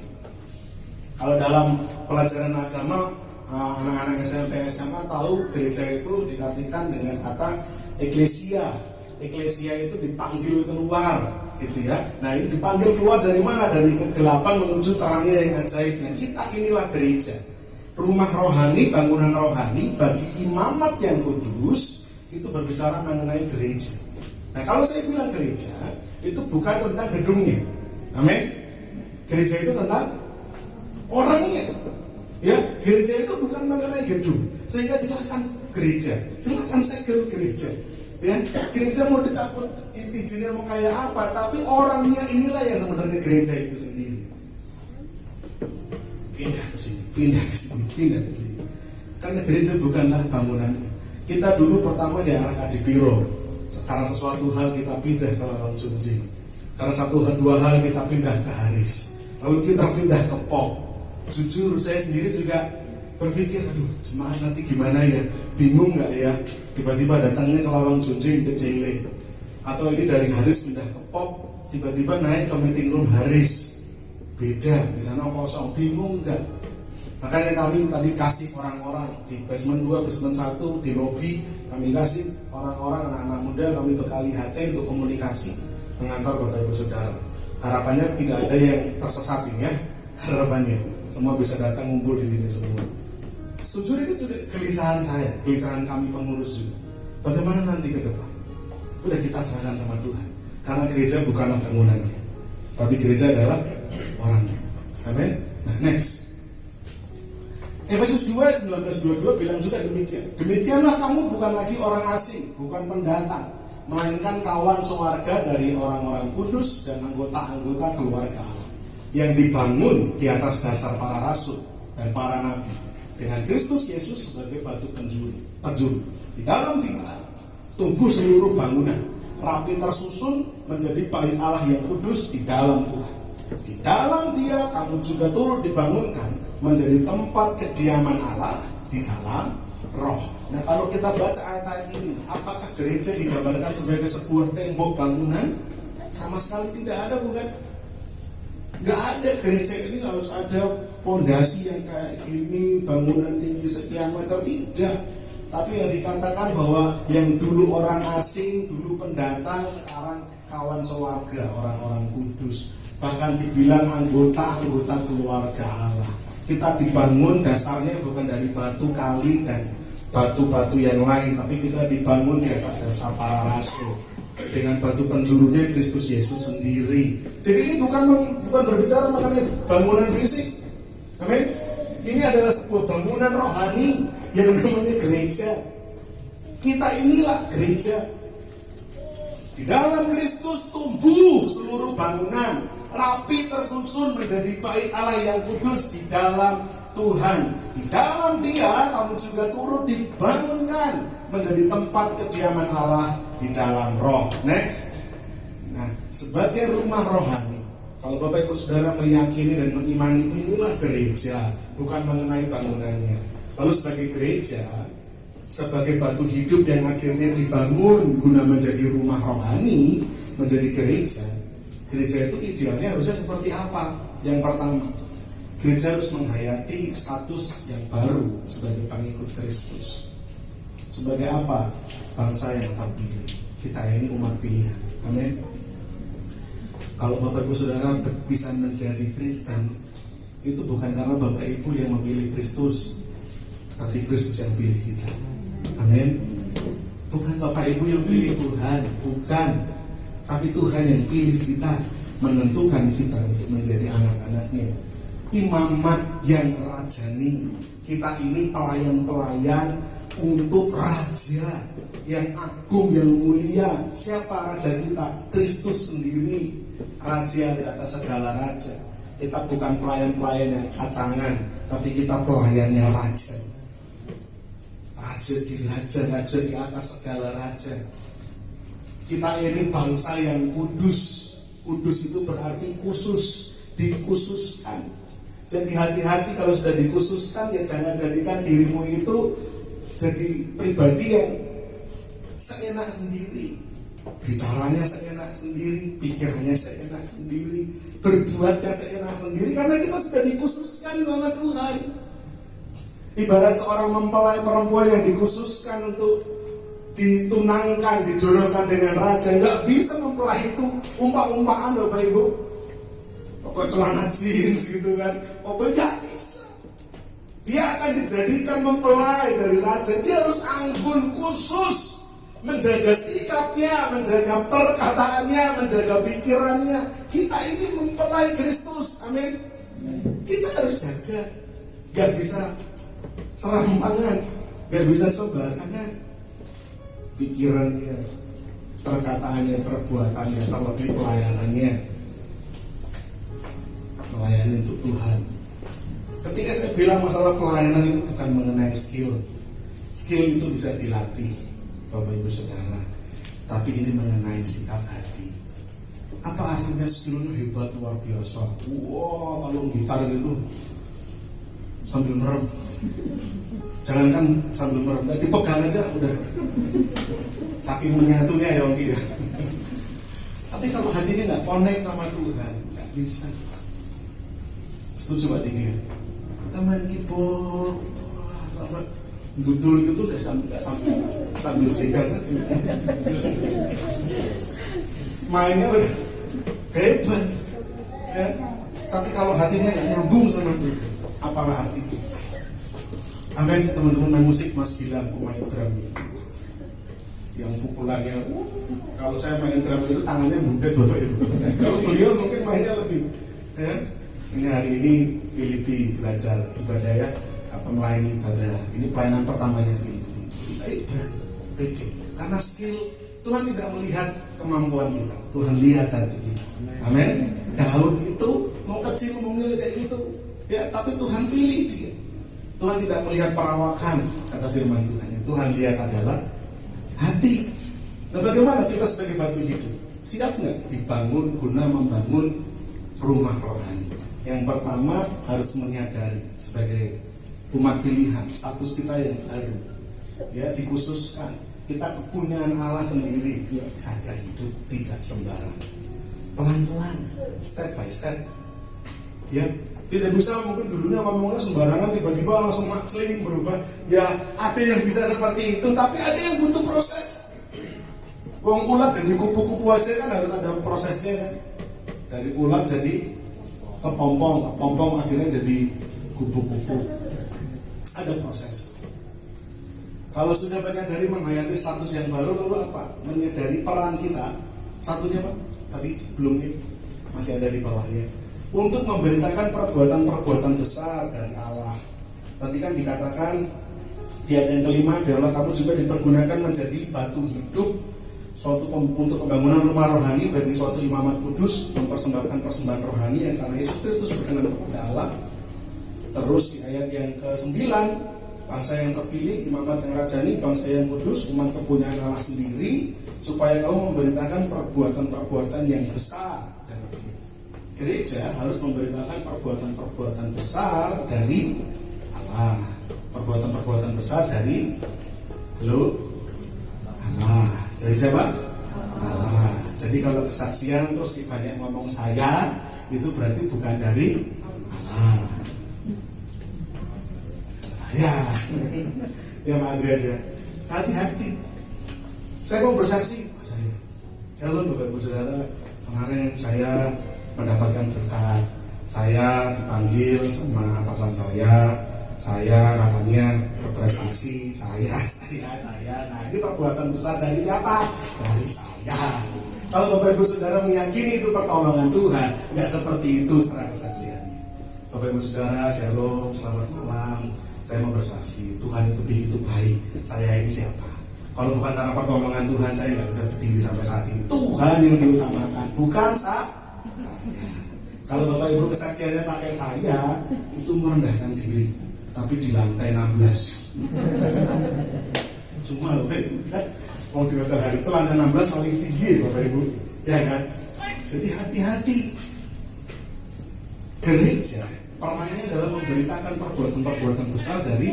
kalau dalam pelajaran agama anak-anak SMP SMA tahu gereja itu diartikan dengan kata eklesia. Eklesia itu dipanggil keluar, gitu ya. Nah, ini dipanggil keluar dari mana? Dari kegelapan menuju terangnya yang ajaib. Nah, kita inilah gereja. Rumah rohani, bangunan rohani bagi imamat yang kudus itu berbicara mengenai gereja. Nah, kalau saya bilang gereja itu bukan tentang gedungnya, amin. Gereja itu tentang orangnya, ya. Gereja itu bukan mengenai gedung. Sehingga silakan gereja, silakan segel gereja, ya. Gereja mau dicabut izinnya mau kayak apa, tapi orangnya inilah yang sebenarnya gereja itu sendiri. Pindah ke sini, pindah ke sini, pindah ke sini. Karena gereja bukanlah bangunannya. Kita dulu pertama diarahkan di Piro. Karena sesuatu hal kita pindah ke Lorong Junjing. Karena dua hal kita pindah ke Haris. Lalu kita pindah ke Pop. Jujur saya sendiri juga berpikir, aduh jemaat nanti gimana ya? Bingung gak ya? Tiba-tiba datangnya ke Lorong Junjing ke Cile. Atau ini dari Haris pindah ke Pop, tiba-tiba naik ke meeting room Haris. Beda, di sana kosong, bingung enggak? Makanya kami tadi kasih orang-orang di basement 2, basement 1, di lobby, kami kasih orang-orang, anak-anak muda, kami bekali HT untuk komunikasi mengantar Bapak Ibu Saudara. Harapannya tidak ada yang tersesat ini ya, harapannya semua bisa datang ngumpul di sini semua. Sejujurnya itu juga kegelisahan saya, kegelisahan kami pengurus juga. Bagaimana nanti ke depan? Udah kita serahkan sama Tuhan, karena gereja bukanlah bangunannya, tapi gereja adalah orangnya. Amin. Nah, next. Efesus 2:19-22 bilang juga demikian. Demikianlah kamu bukan lagi orang asing, bukan pendatang, melainkan kawan sewarga dari orang-orang kudus dan anggota-anggota keluarga Allah, yang dibangun di atas dasar para rasul dan para nabi, dengan Kristus Yesus sebagai batu penjuru. Di dalam Dia tumbuh seluruh bangunan, rapi tersusun menjadi bait Allah yang kudus di dalam Tuhan. Di dalam Dia kamu juga turut dibangunkan menjadi tempat kediaman Allah di dalam Roh. Nah, kalau kita baca ayat-ayat ini, apakah gereja digambarkan sebagai sebuah tembok bangunan? Sama sekali tidak ada, bukan? Nggak ada. Gereja ini harus ada pondasi yang kayak gini, bangunan tinggi sekian meter, tidak. Tapi yang dikatakan bahwa yang dulu orang asing, dulu pendatang, sekarang kawan sewarga, orang-orang kudus. Bahkan dibilang anggota-anggota keluarga Allah. Kita dibangun dasarnya bukan dari batu kali dan batu-batu yang lain, tapi kita dibangun di atas dasar para rasul dengan batu penjurunya Kristus Yesus sendiri. Jadi ini bukan berbicara mengenai bangunan fisik, amin. Ini adalah sebuah bangunan rohani yang namanya gereja. Kita inilah gereja. Di dalam Kristus tumbuh seluruh bangunan, rapi tersusun menjadi bait Allah yang kudus di dalam Tuhan. Di dalam Dia kamu juga turut dibangunkan menjadi tempat kediaman Allah di dalam Roh. Next. Nah, sebagai rumah rohani, kalau Bapak Ibu Saudara meyakini dan mengimani inilah gereja, bukan mengenai bangunannya. Lalu sebagai gereja, sebagai batu hidup yang akhirnya dibangun guna menjadi rumah rohani, menjadi gereja. Gereja itu idealnya harusnya seperti apa? Yang pertama, gereja harus menghayati status yang baru sebagai pengikut Kristus. Sebagai apa? Bangsa yang terpilih. Kita ini umat pilihan. Amin. Kalau Bapak Ibu Saudara bisa menjadi Kristen, itu bukan karena Bapak Ibu yang memilih Kristus, tapi Kristus yang pilih kita. Amin. Bukan Bapak Ibu yang pilih Tuhan, bukan. Tapi Tuhan yang pilih kita, menentukan kita untuk menjadi anak-anaknya. Imamat yang rajani. Kita ini pelayan-pelayan, untuk Raja yang agung, yang mulia. Siapa Raja kita? Kristus sendiri, Raja di atas segala raja. Kita bukan pelayan-pelayan yang kacangan, tapi kita pelayannya Raja. Raja di atas segala raja. Kita ini bangsa yang kudus. Kudus itu berarti khusus, dikhususkan. Jadi hati-hati kalau sudah dikhususkan, ya jangan jadikan dirimu itu jadi pribadi yang seenak sendiri. Bicaranya seenak sendiri, pikirannya seenak sendiri, berbuatnya seenak sendiri, karena kita sudah dikhususkan oleh Tuhan. Ibarat seorang mempelai perempuan yang dikhususkan untuk ditunangkan, dijodohkan dengan raja, nggak bisa mempelai itu umpah-umpahan Bapak Ibu. Pokoknya celana jeans gitu kan, pokoknya nggak bisa. Dia akan dijadikan mempelai dari raja. Dia harus anggun, khusus, menjaga sikapnya, menjaga perkataannya, menjaga pikirannya. Kita ini mempelai Kristus, amin. Kita harus jaga, nggak bisa serampangan, nggak bisa sembarangan. Pikirannya, perkataannya, perbuatannya, terlebih pelayanannya, melayani untuk Tuhan. Ketika saya bilang masalah pelayanan itu bukan mengenai skill. Skill itu bisa dilatih, Bapak Ibu Saudara. Tapi ini mengenai sikap hati. Apa artinya skillnya hebat, luar biasa? Wow, kalau gitar gitu sambil merem. Jangankan sambil merem, dipegang aja udah saking menyatunya ya Om ya. Tapi kalau hatinya nggak connect sama Tuhan, nggak bisa. Setuju Pak Diki? Kita main keyboard, betul itu udah sambil jegang kan? Mainnya udah hebat, ya. Tapi kalau hatinya nggak nyambung sama Tuhan, apalah hati itu? Amin. Teman-teman main musik, Mas Gilang pemain drum, yang pukulannya, kalau saya main drum itu tangannya bundet Bapak Ibu. Kalau beliau mungkin mainnya lebih, ya. Ini hari ini Filipi belajar ibadah ya, melayani ibadah. Ini pelayanan pertamanya Filipi. Kita ibadah, pede. Karena skill, Tuhan tidak melihat kemampuan kita, Tuhan lihat hati kita. Amin. Daud itu mau kecil memilih kayak gitu, ya, tapi Tuhan pilih dia. Tuhan tidak melihat perawakan, kata firman Tuhan. Yang Tuhan lihat adalah hati. Nah, bagaimana kita sebagai batu hidup? Siap nggak dibangun guna membangun rumah rohani? Yang pertama harus menyadari sebagai umat pilihan, status kita yang baru, ya, dikhususkan. Kita kepunyaan Allah sendiri, ya, jaga hidup tidak sembarangan, pelan-pelan, step by step, ya. Tidak bisa mungkin dulunya ngomongnya sembarangan, tiba-tiba langsung makling berubah. Ya, ada yang bisa seperti itu, tapi ada yang butuh proses. Wong ulat jadi kupu-kupu aja kan harus ada prosesnya kan. Dari ulat jadi kepompong akhirnya jadi kupu-kupu. Ada proses. Kalau sudah menyadari menghayati status yang baru, lalu apa? Menyadari peran kita. Satunya Pak, tadi sebelumnya masih ada di bawahnya. Untuk memberitakan perbuatan-perbuatan besar dari Allah. Tadi kan dikatakan di ayat yang kelima, biarlah kamu juga dipergunakan menjadi batu hidup untuk pembangunan rumah rohani bagi suatu imamat kudus, mempersembahkan persembahan rohani yang karena Yesus Kristus berkenan kepada Allah. Terus di ayat yang ke-9, bangsa yang terpilih, imamat yang rajani, bangsa yang kudus, umat kepunyaan Allah sendiri, supaya kamu memberitakan perbuatan-perbuatan yang besar. Dan gereja harus memberitakan perbuatan-perbuatan besar dari Allah, perbuatan-perbuatan besar dari Allah. Dari siapa? Allah. Jadi kalau kesaksian terus banyak ngomong saya, itu berarti bukan dari Allah. Ya, ya Pak Andreas ya. Hati-hati. Saya mau bersaksi, saya. Halo Bapak Ibu Saudara, kemarin saya mendapatkan berkat. Saya dipanggil sama atasan saya katanya berprestasi, saya. Nah, ini perbuatan besar dari siapa? Dari saya. Kalau Bapak Ibu Saudara meyakini itu pertolongan Tuhan, nggak seperti itu secara kesaksiannya. Bapak Ibu Saudara, shalom, selamat malam. Saya mau bersaksi, Tuhan itu begitu baik. Saya ini siapa? Kalau bukan karena pertolongan Tuhan, saya nggak bisa berdiri sampai saat ini. Tuhan yang diutamakan, bukan saya. Kalau Bapak Ibu kesaksiannya pakai saya, itu merendahkan diri. Tapi di lantai 16. Semua Bapak Ibu kan? Mau di hotel Haris itu lantai 16 paling tinggi Bapak Ibu. Ya kan? Jadi hati-hati. Gereja perannya adalah memberitakan perbuatan-perbuatan besar dari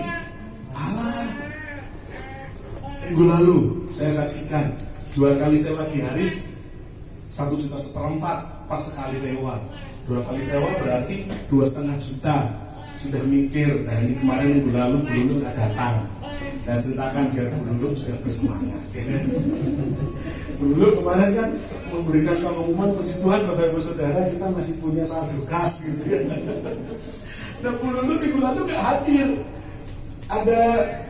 Allah. Minggu lalu saya saksikan 2 kali sewa di Haris 1,4 juta pas sekali sewa. 2 kali sewa berarti 2,5 juta. Sudah mikir. Nah ini kemarin minggu lalu Bu Lulu nggak datang. Saya ceritakan biar Bu Lulu juga bersemangat. Bu Lulu kemarin kan memberikan pengumuman, puji Tuhan Bapak Ibu Saudara, kita masih punya saldo kas gitu ya. Nah Bu Lulu minggu lalu nggak hadir. Ada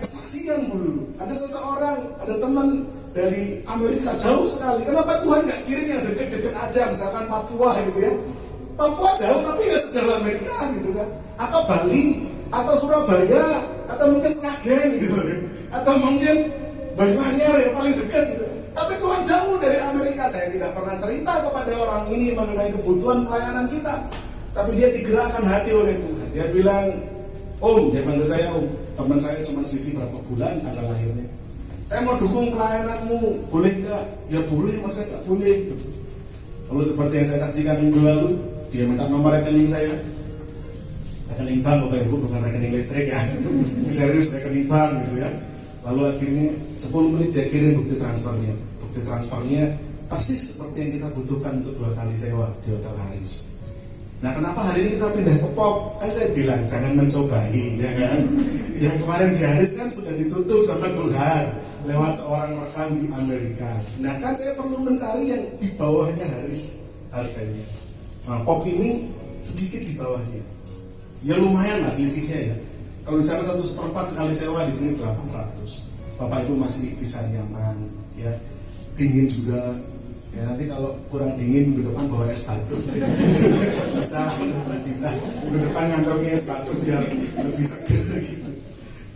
kesaksian Bu Lulu, ada seseorang, ada teman dari Amerika jauh sekali. Kenapa Tuhan nggak kirim yang deket-deket aja, misalkan Papua gitu ya? Papua jauh tapi nggak sejauh Amerika gitu kan? Atau Bali, atau Surabaya, atau mungkin Sragen gitu, atau mungkin Banyuanyar yang paling dekat gitu. Tapi Tuhan jauh dari Amerika. Saya tidak pernah cerita kepada orang ini mengenai kebutuhan pelayanan kita, tapi dia digerakkan hati oleh Tuhan. Dia bilang, Om, dia panggil saya Om. Teman saya cuma selisih berapa bulan tanggal lahirnya. Saya mau dukung pelayananmu, boleh nggak? Ya boleh, masa nggak boleh? Lalu seperti yang saya saksikan minggu lalu, dia minta nomor rekening saya. Rekening bank Bapak Ibu, bukan rekening listrik ya. Ini serius rekening bank gitu ya. Lalu akhirnya 10 menit dia kirim bukti transfernya. Bukti transfernya persis seperti yang kita butuhkan untuk 2 kali sewa di Hotel Haris. Nah kenapa hari ini kita pindah ke POP? Kan saya bilang jangan mencobai, ya kan? Yang kemarin di Haris kan sudah ditutup sama Tuhan lewat seorang rekan di Amerika. Nah kan saya perlu mencari yang di bawahnya Haris harganya. Nah POP ini sedikit di bawahnya. Ya lumayan lah selisihnya ya. Kalau di sana 1/4 sekali sewa, di sini 800. Bapak Ibu masih bisa nyaman, ya. Dingin juga. Ya nanti kalau kurang dingin minggu depan bawa es batu. Bisa minggu depan ngantongin es batu biar lebih seger gitu.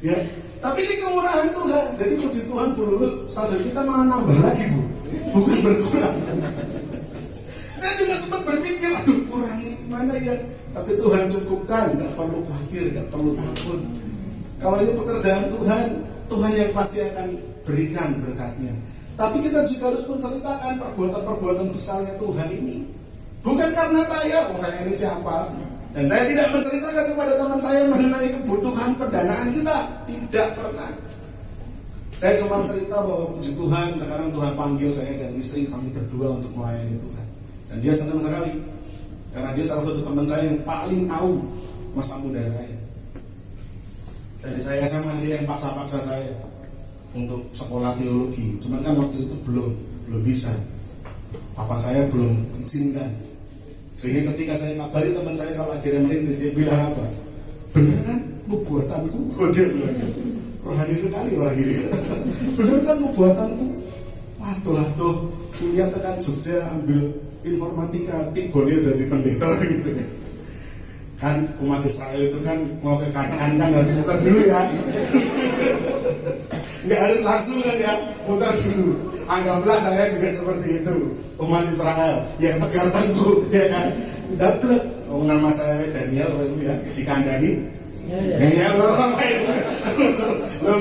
Ya, tapi ini kemurahan Tuhan. Jadi puji Tuhan dulu saldo kita malah nambah lagi Bu, bukan berkurang. Saya juga sempat berpikir, aduh kurang ini mana ya? Tapi Tuhan cukupkan, nggak perlu khawatir, nggak perlu takut. Kalau ini pekerjaan Tuhan, Tuhan yang pasti akan berikan berkatnya. Tapi kita juga harus menceritakan perbuatan-perbuatan besarnya Tuhan ini. Bukan karena saya ini siapa. Dan saya tidak menceritakan kepada teman saya mengenai kebutuhan pendanaan kita. Tidak pernah. Saya cuma cerita bahwa puji Tuhan, sekarang Tuhan panggil saya dan istri kami berdua untuk melayani Tuhan. Dan dia senang sekali. Karena dia salah satu teman saya yang paling tahu masa muda saya. Dari saya SMA dia yang paksa-paksa saya untuk sekolah teologi. Cuman kan waktu itu belum bisa. Papa saya belum izinkan. Sehingga ketika saya ngabari teman saya kalau akhirnya merintis, dia bilang apa? Bener kan nubuatanku? Dia bilang rohani sekali orang ini. Bener kan nubuatanku? Waduh kuliah tekan Jogja ambil informatika, tibonnya dari pendeta gitu. Kan umat Israel itu kan mau ke Kanaan kan harus muter dulu ya. Nggak harus langsung kan ya, muter dulu. Anggaplah saya juga seperti itu, umat Israel yang tegar tengku, ya kan. Dapat nama saya Daniel itu ya, dikandani. Ya lo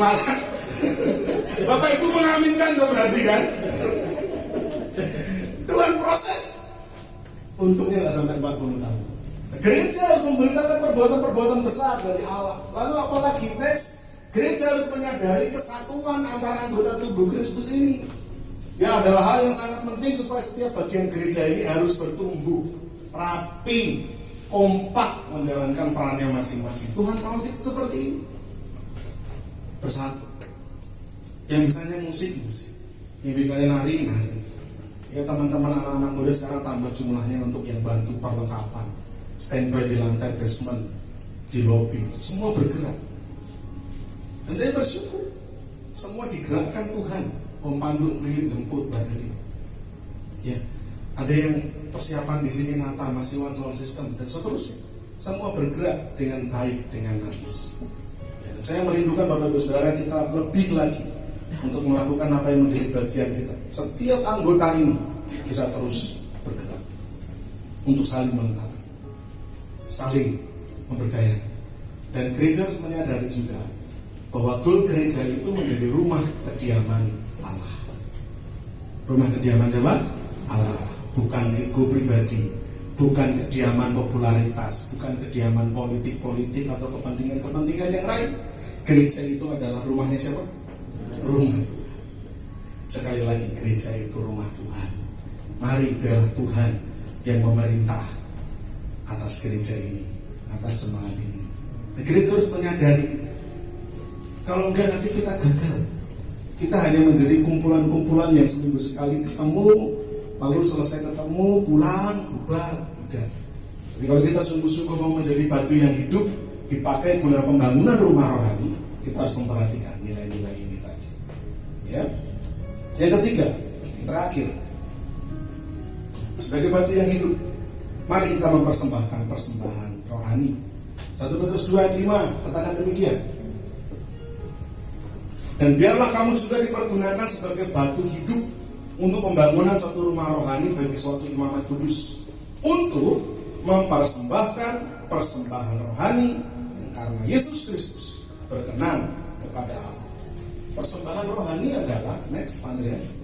malah Bapak Ibu mengaminkan tuh berarti kan. Tuhan proses. Untungnya nggak sampai 40 tahun. Gereja harus memberitakan perbuatan-perbuatan besar dari Allah. Lalu apalagi next, gereja harus menyadari kesatuan antara anggota tubuh Kristus ini. Ya adalah hal yang sangat penting supaya setiap bagian gereja ini harus bertumbuh rapi, kompak menjalankan perannya masing-masing. Tuhan mau seperti ini. Bersatu. Yang misalnya musik, yang misalnya nari. Ya teman-teman anak-anak muda sekarang tambah jumlahnya untuk yang bantu perlengkapan, standby di lantai basement, di lobby, semua bergerak. Dan saya bersyukur semua digerakkan Tuhan. Om Pandu Lili jemput Mbak Lili. Ya, ada yang persiapan di sini Nata masih one sound system dan seterusnya. Semua bergerak dengan baik, dengan nangis. Ya. Dan saya merindukan Bapak Ibu Saudara kita lebih lagi untuk melakukan apa yang menjadi bagian kita. Setiap anggota ini bisa terus bergerak untuk saling melengkapi, saling memberdayakan. Dan gereja harus menyadari juga bahwa goal gereja itu menjadi rumah kediaman Allah. Rumah kediaman siapa? Allah. Bukan ego pribadi, bukan kediaman popularitas, bukan kediaman politik-politik atau kepentingan-kepentingan yang lain. Gereja itu adalah rumahnya siapa? Rumah Tuhan. Sekali lagi, gereja itu rumah Tuhan. Mari biar Tuhan yang memerintah atas gereja ini, atas jemaat ini. Nah, gereja harus menyadari ini. Kalau enggak nanti kita gagal. Kita hanya menjadi kumpulan-kumpulan yang seminggu sekali ketemu, lalu selesai ketemu, pulang, bubar, udah. Tapi kalau kita sungguh-sungguh mau menjadi batu yang hidup, dipakai guna pembangunan rumah rohani, kita harus memperhatikan nilai-nilai ini tadi. Ya. Yang ketiga, yang terakhir, sebagai batu yang hidup, mari kita mempersembahkan persembahan rohani. 1 Petrus 2 ayat 5 katakan demikian. Dan biarlah kamu juga dipergunakan sebagai batu hidup untuk pembangunan suatu rumah rohani bagi suatu imamat kudus, untuk mempersembahkan persembahan rohani yang karena Yesus Kristus berkenan kepada Allah. Persembahan rohani adalah next Andreas.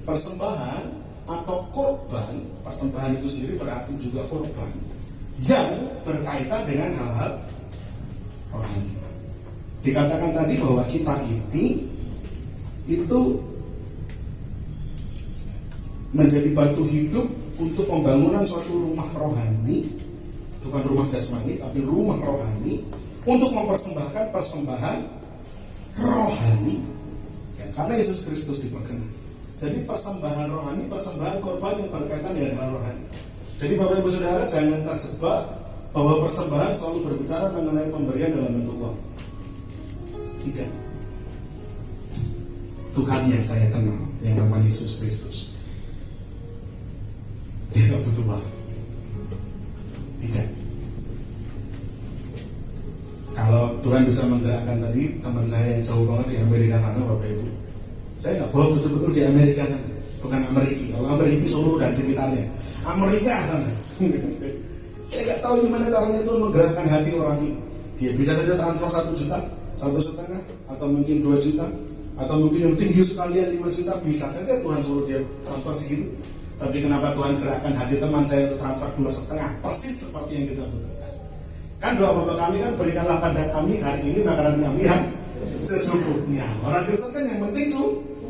Persembahan atau korban. Persembahan itu sendiri berarti juga korban yang berkaitan dengan hal-hal rohani. Dikatakan tadi bahwa kita ini itu menjadi batu hidup untuk pembangunan suatu rumah rohani, bukan rumah jasmani tapi rumah rohani, untuk mempersembahkan persembahan rohani yang karena Yesus Kristus diperkenan. Jadi persembahan rohani, persembahan korban yang berkaitan dengan hal rohani. Jadi Bapak Ibu Saudara jangan terjebak bahwa persembahan selalu berbicara mengenai pemberian dalam bentuk uang. Tidak. Tuhan yang saya kenal, yang namanya Yesus Kristus, dia gak butuh uang. Tidak. Kalau Tuhan bisa menggerakkan tadi teman saya yang jauh banget di Amerika sana, Bapak Ibu, saya gak bawa betul-betul di Amerika sana, bukan Amerika. Kalau Amerika Solo dan sekitarnya, Amerika sana. Saya gak tahu gimana caranya Tuhan menggerakkan hati orang ini. Dia bisa saja transfer 1 juta, 1,5, atau mungkin 2 juta, atau mungkin yang tinggi sekalian 5 juta, bisa saja Tuhan suruh dia transfer segitu. Tapi kenapa Tuhan gerakkan hati teman saya untuk transfer 2,5, persis seperti yang kita butuhkan. Kan doa Bapa kami kan, berikanlah pada kami hari ini makanan kami yang secukupnya. Orang Kristen kan yang penting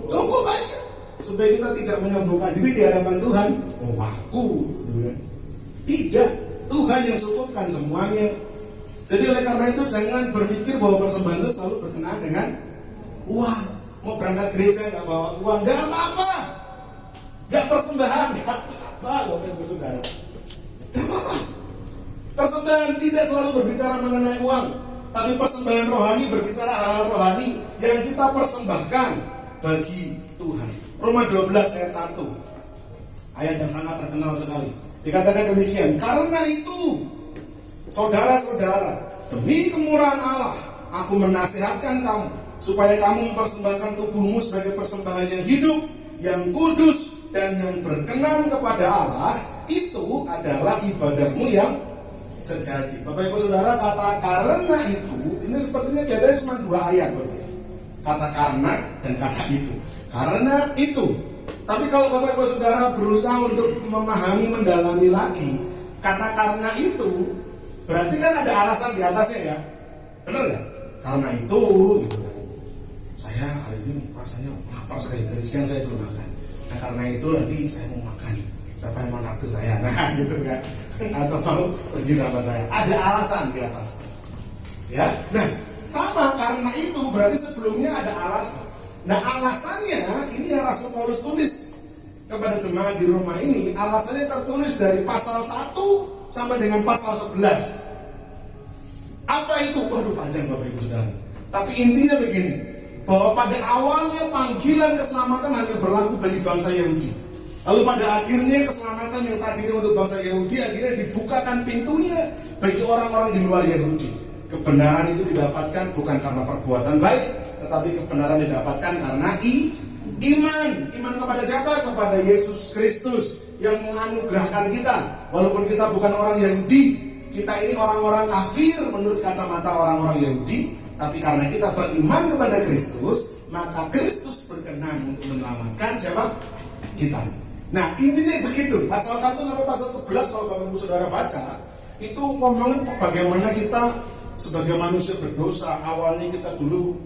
cukup aja, supaya kita tidak menyombongkan diri di hadapan Tuhan. Oh aku, gitu kan? Tidak, Tuhan yang cukupkan semuanya. Jadi oleh karena itu jangan berpikir bahwa persembahan itu selalu berkenaan dengan uang. Mau berangkat gereja nggak bawa uang, nggak apa-apa. Nggak persembahan, nggak apa-apa, Bapak Ibu Saudara. Nggak apa-apa. Persembahan tidak selalu berbicara mengenai uang, tapi persembahan rohani berbicara hal-hal rohani yang kita persembahkan bagi Tuhan. Roma 12 ayat 1, ayat yang sangat terkenal sekali. Dikatakan demikian, karena itu saudara-saudara, demi kemurahan Allah, aku menasihatkan kamu supaya kamu mempersembahkan tubuhmu sebagai persembahan yang hidup, yang kudus, dan yang berkenan kepada Allah. Itu adalah ibadahmu yang sejati. Bapak Ibu Saudara, kata karena itu, ini sepertinya kelihatannya cuma 2 ayat, Bapak. Kata karena dan kata itu. Karena itu. Tapi kalau Bapak Ibu Saudara berusaha untuk memahami, mendalami lagi, kata karena itu berarti kan ada alasan di atasnya ya, benar nggak? Karena itu, gitu kan. Saya hari ini rasanya lapar sekali, dari siang saya belum makan. Nah karena itu nanti saya mau makan. Siapa yang mau naktir saya? Nah gitu kan. Atau mau pergi sama saya. Ada alasan di atas. Ya, nah sama karena itu berarti sebelumnya ada alasan. Nah alasannya ini yang Rasul Paulus tulis kepada jemaat di Roma ini. Alasannya tertulis dari pasal 1 sampai dengan pasal 11. Apa itu? Waduh panjang Bapak Ibu Saudara. Tapi intinya begini, bahwa pada awalnya panggilan keselamatan hanya berlaku bagi bangsa Yahudi. Lalu pada akhirnya keselamatan yang tadinya untuk bangsa Yahudi akhirnya dibukakan pintunya bagi orang-orang di luar Yahudi. Kebenaran itu didapatkan bukan karena perbuatan baik, tetapi kebenaran didapatkan karena iman. Iman kepada siapa? Kepada Yesus Kristus yang menganugerahkan kita. Walaupun kita bukan orang Yahudi, kita ini orang-orang kafir menurut kacamata orang-orang Yahudi, tapi karena kita beriman kepada Kristus, maka Kristus berkenan untuk menyelamatkan siapa? Kita. Nah, intinya begitu. Pasal 1 sampai pasal 11 kalau Bapak Ibu Saudara baca, itu ngomongin bagaimana kita sebagai manusia berdosa. Awalnya kita dulu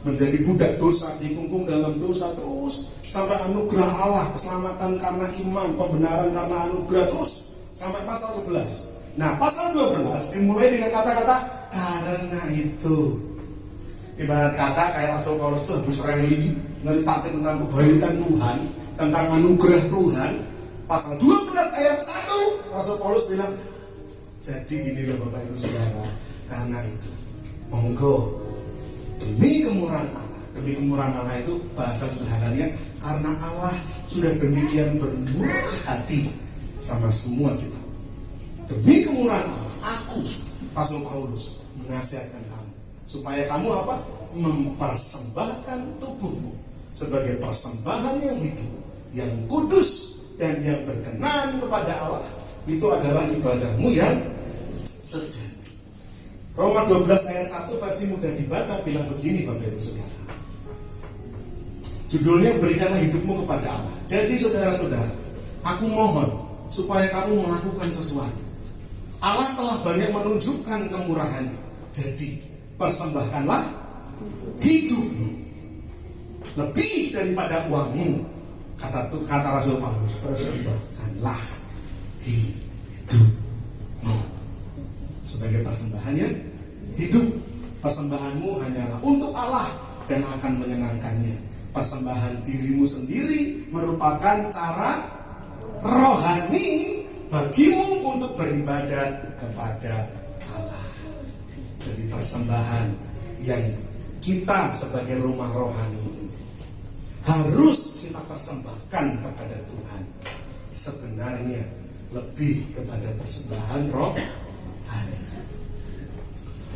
menjadi budak dosa, dikungkung dalam dosa, terus sampai anugerah Allah, keselamatan karena iman, pembenaran karena anugerah, terus sampai pasal 11. Nah, pasal 12 dimulai dengan kata-kata karena itu. Ibarat kata kayak Rasul Paulus itu habis rally ngeritakin tentang kebaikan Tuhan, tentang anugerah Tuhan. Pasal 12 ayat 1 Rasul Paulus bilang, jadi gini loh Bapak Ibu Saudara, karena itu monggo demi kemurahan Allah. Demi kemurahan Allah itu bahasa sederhananya karena Allah sudah demikian bermurah hati sama semua kita. Demi kemurahan Allah, aku Rasul Paulus menasihatkan kamu supaya kamu apa? Mempersembahkan tubuhmu sebagai persembahan yang hidup, yang kudus dan yang berkenan kepada Allah. Itu adalah ibadahmu yang sejati. Roma 12 ayat 1 versi mudah dibaca bilang begini Bapak Ibu Saudara. Judulnya berikanlah hidupmu kepada Allah. Jadi saudara-saudara, aku mohon supaya kamu melakukan sesuatu. Allah telah banyak menunjukkan kemurahannya. Jadi persembahkanlah hidupmu lebih daripada uangmu. Kata Rasul Paulus, persembahkanlah hidupmu sebagai persembahannya hidup. Persembahanmu hanyalah untuk Allah dan akan menyenangkannya. Persembahan dirimu sendiri merupakan cara rohani bagimu untuk beribadat kepada Allah. Jadi persembahan yang kita sebagai rumah rohani ini harus kita persembahkan kepada Tuhan sebenarnya lebih kepada persembahan rohani.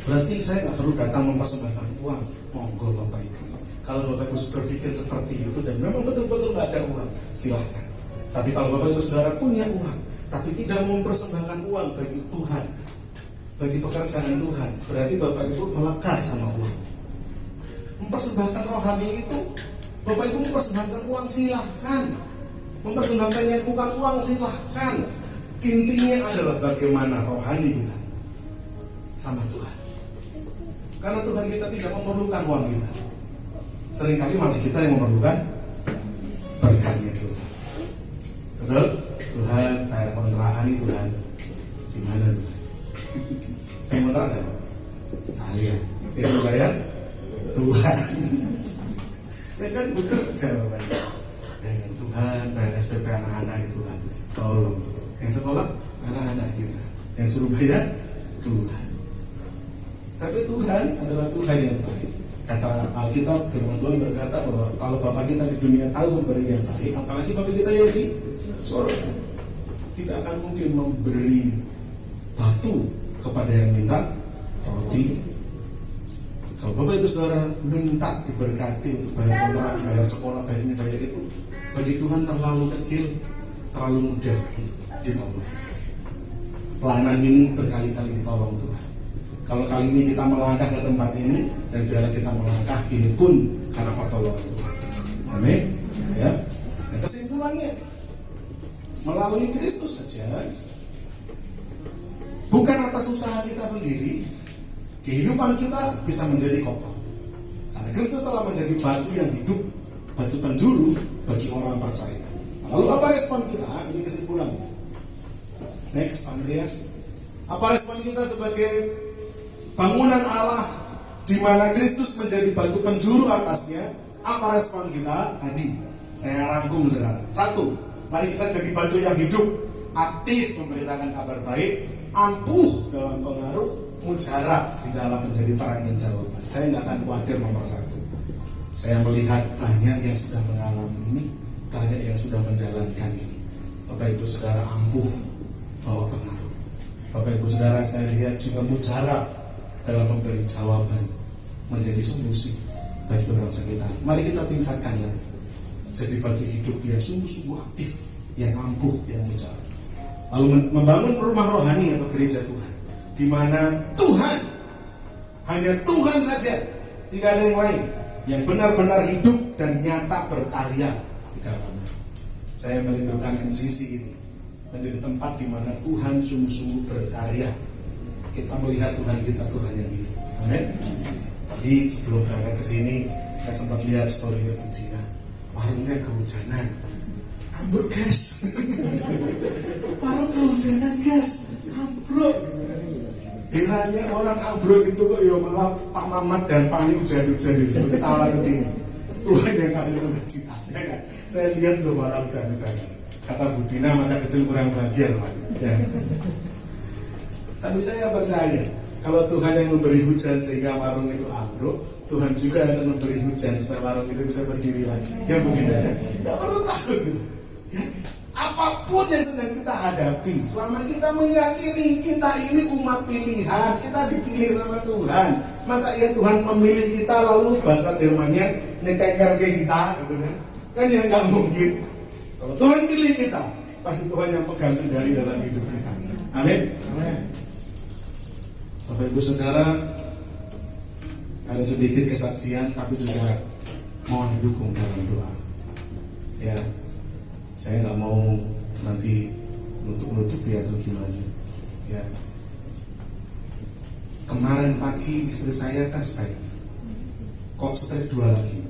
Berarti saya nggak perlu datang mempersembahkan uang. Monggo Bapak Ibu, kalau Bapak Ibu berpikir seperti itu dan memang betul-betul nggak ada uang, silahkan. Tapi kalau Bapak Ibu Saudara punya uang tapi tidak mempersembahkan uang bagi Tuhan, bagi pekerjaan Tuhan, berarti Bapak Ibu melekat sama uang. Mempersembahkan rohani itu, Bapak Ibu mempersembahkan uang silahkan, mempersembahkan yang bukan uang silahkan. Intinya adalah bagaimana rohani kita sama Tuhan. Karena Tuhan kita tidak memerlukan uang kita. Seringkali malah kita yang memerlukan berkatnya Tuhan. Betul? Tuhan, bayar kontrakan ini Tuhan. Gimana Tuhan? Saya kontrak siapa? Kalian. Itu bayar Tuhan. Ya kan bekerja Bapak. Dengan Tuhan, bayar SPP anak-anak itu Tuhan. Tolong. Yang sekolah anak-anak kita. Yang suruh bayar Tuhan. Tapi Tuhan adalah Tuhan yang baik. Kata Alkitab, firman Tuhan berkata bahwa kalau Bapa kita di dunia tahu memberi yang baik, apalagi Bapa kita yang di surga, tidak akan mungkin memberi batu kepada yang minta roti. Kalau Bapak Ibu Saudara minta diberkati untuk bayar kontrak, bayar sekolah, bayar ini, bayar itu, bagi Tuhan terlalu kecil, terlalu mudah ditolong. Pelayanan ini berkali-kali ditolong Tuhan. Kalau kali ini kita melangkah ke tempat ini dan biarlah kita melangkah ini pun karena pertolongan Tuhan. Amin. Ya. Nah, kesimpulannya melalui Kristus saja, bukan atas usaha kita sendiri, kehidupan kita bisa menjadi kokoh. Karena Kristus telah menjadi batu yang hidup, batu penjuru bagi orang percaya. Lalu apa respon kita? Ini kesimpulannya. Next, Andreas. Apa respon kita sebagai bangunan Allah di mana Kristus menjadi batu penjuru atasnya? Apa respon kita? Tadi saya rangkum sekarang. 1, mari kita jadi batu yang hidup, aktif memberitakan kabar baik, ampuh dalam pengaruh, mujarab di dalam menjadi terang dan jawaban. Saya nggak akan khawatir nomor 1. Saya melihat banyak yang sudah mengalami ini, banyak yang sudah menjalankan ini. Bapak Ibu Saudara ampuh bawa pengaruh. Bapak Ibu Saudara saya lihat juga mujarab dalam memberi jawaban, menjadi solusi bagi orang sekitar. Mari kita tingkatkan lagi, jadi batu hidup yang sungguh-sungguh aktif, yang ampuh, yang mujar. Lalu membangun rumah rohani atau gereja Tuhan, di mana Tuhan, hanya Tuhan saja, tidak ada yang lain, yang benar-benar hidup dan nyata berkarya di dalamnya. Saya merindukan MCC ini menjadi tempat di mana Tuhan sungguh-sungguh berkarya. Kita melihat Tuhan kita, Tuhan yang hidup. Amin. Tadi sebelum berangkat ke sini, saya sempat lihat story-nya Bu Dina. Warungnya kehujanan, ambruk guys. Warung kehujanan guys, ambruk. Herannya orang ambruk itu kok ya malah Pak Mamat dan Fani hujan-hujan di situ ketawa keting. Tuhan yang kasih sukacita, ya kan? Saya lihat tuh malah hujan-hujan. Kata Bu Dina, masa kecil kurang bahagia teman. Ya. Tapi saya percaya kalau Tuhan yang memberi hujan sehingga warung itu ambruk, Tuhan juga akan memberi hujan supaya warung itu bisa berdiri lagi. Ya mungkin ya. Tidak perlu takut. Ya. Apapun yang sedang kita hadapi, selama kita meyakini kita ini umat pilihan, kita dipilih sama Tuhan. Masa ya Tuhan memilih kita lalu bahasa Jermannya nyekeker ke kita, gitu kan? Kan ya nggak mungkin. Kalau Tuhan pilih kita, pasti Tuhan yang pegang kendali dalam hidup kita. Amin. Bapak Ibu Saudara, ada sedikit kesaksian, tapi juga mohon didukung dalam doa. Ya, saya nggak mau nanti nutup-nutupi atau gimana. Ya, kemarin pagi istri saya tes baik, kok strike 2 lagi.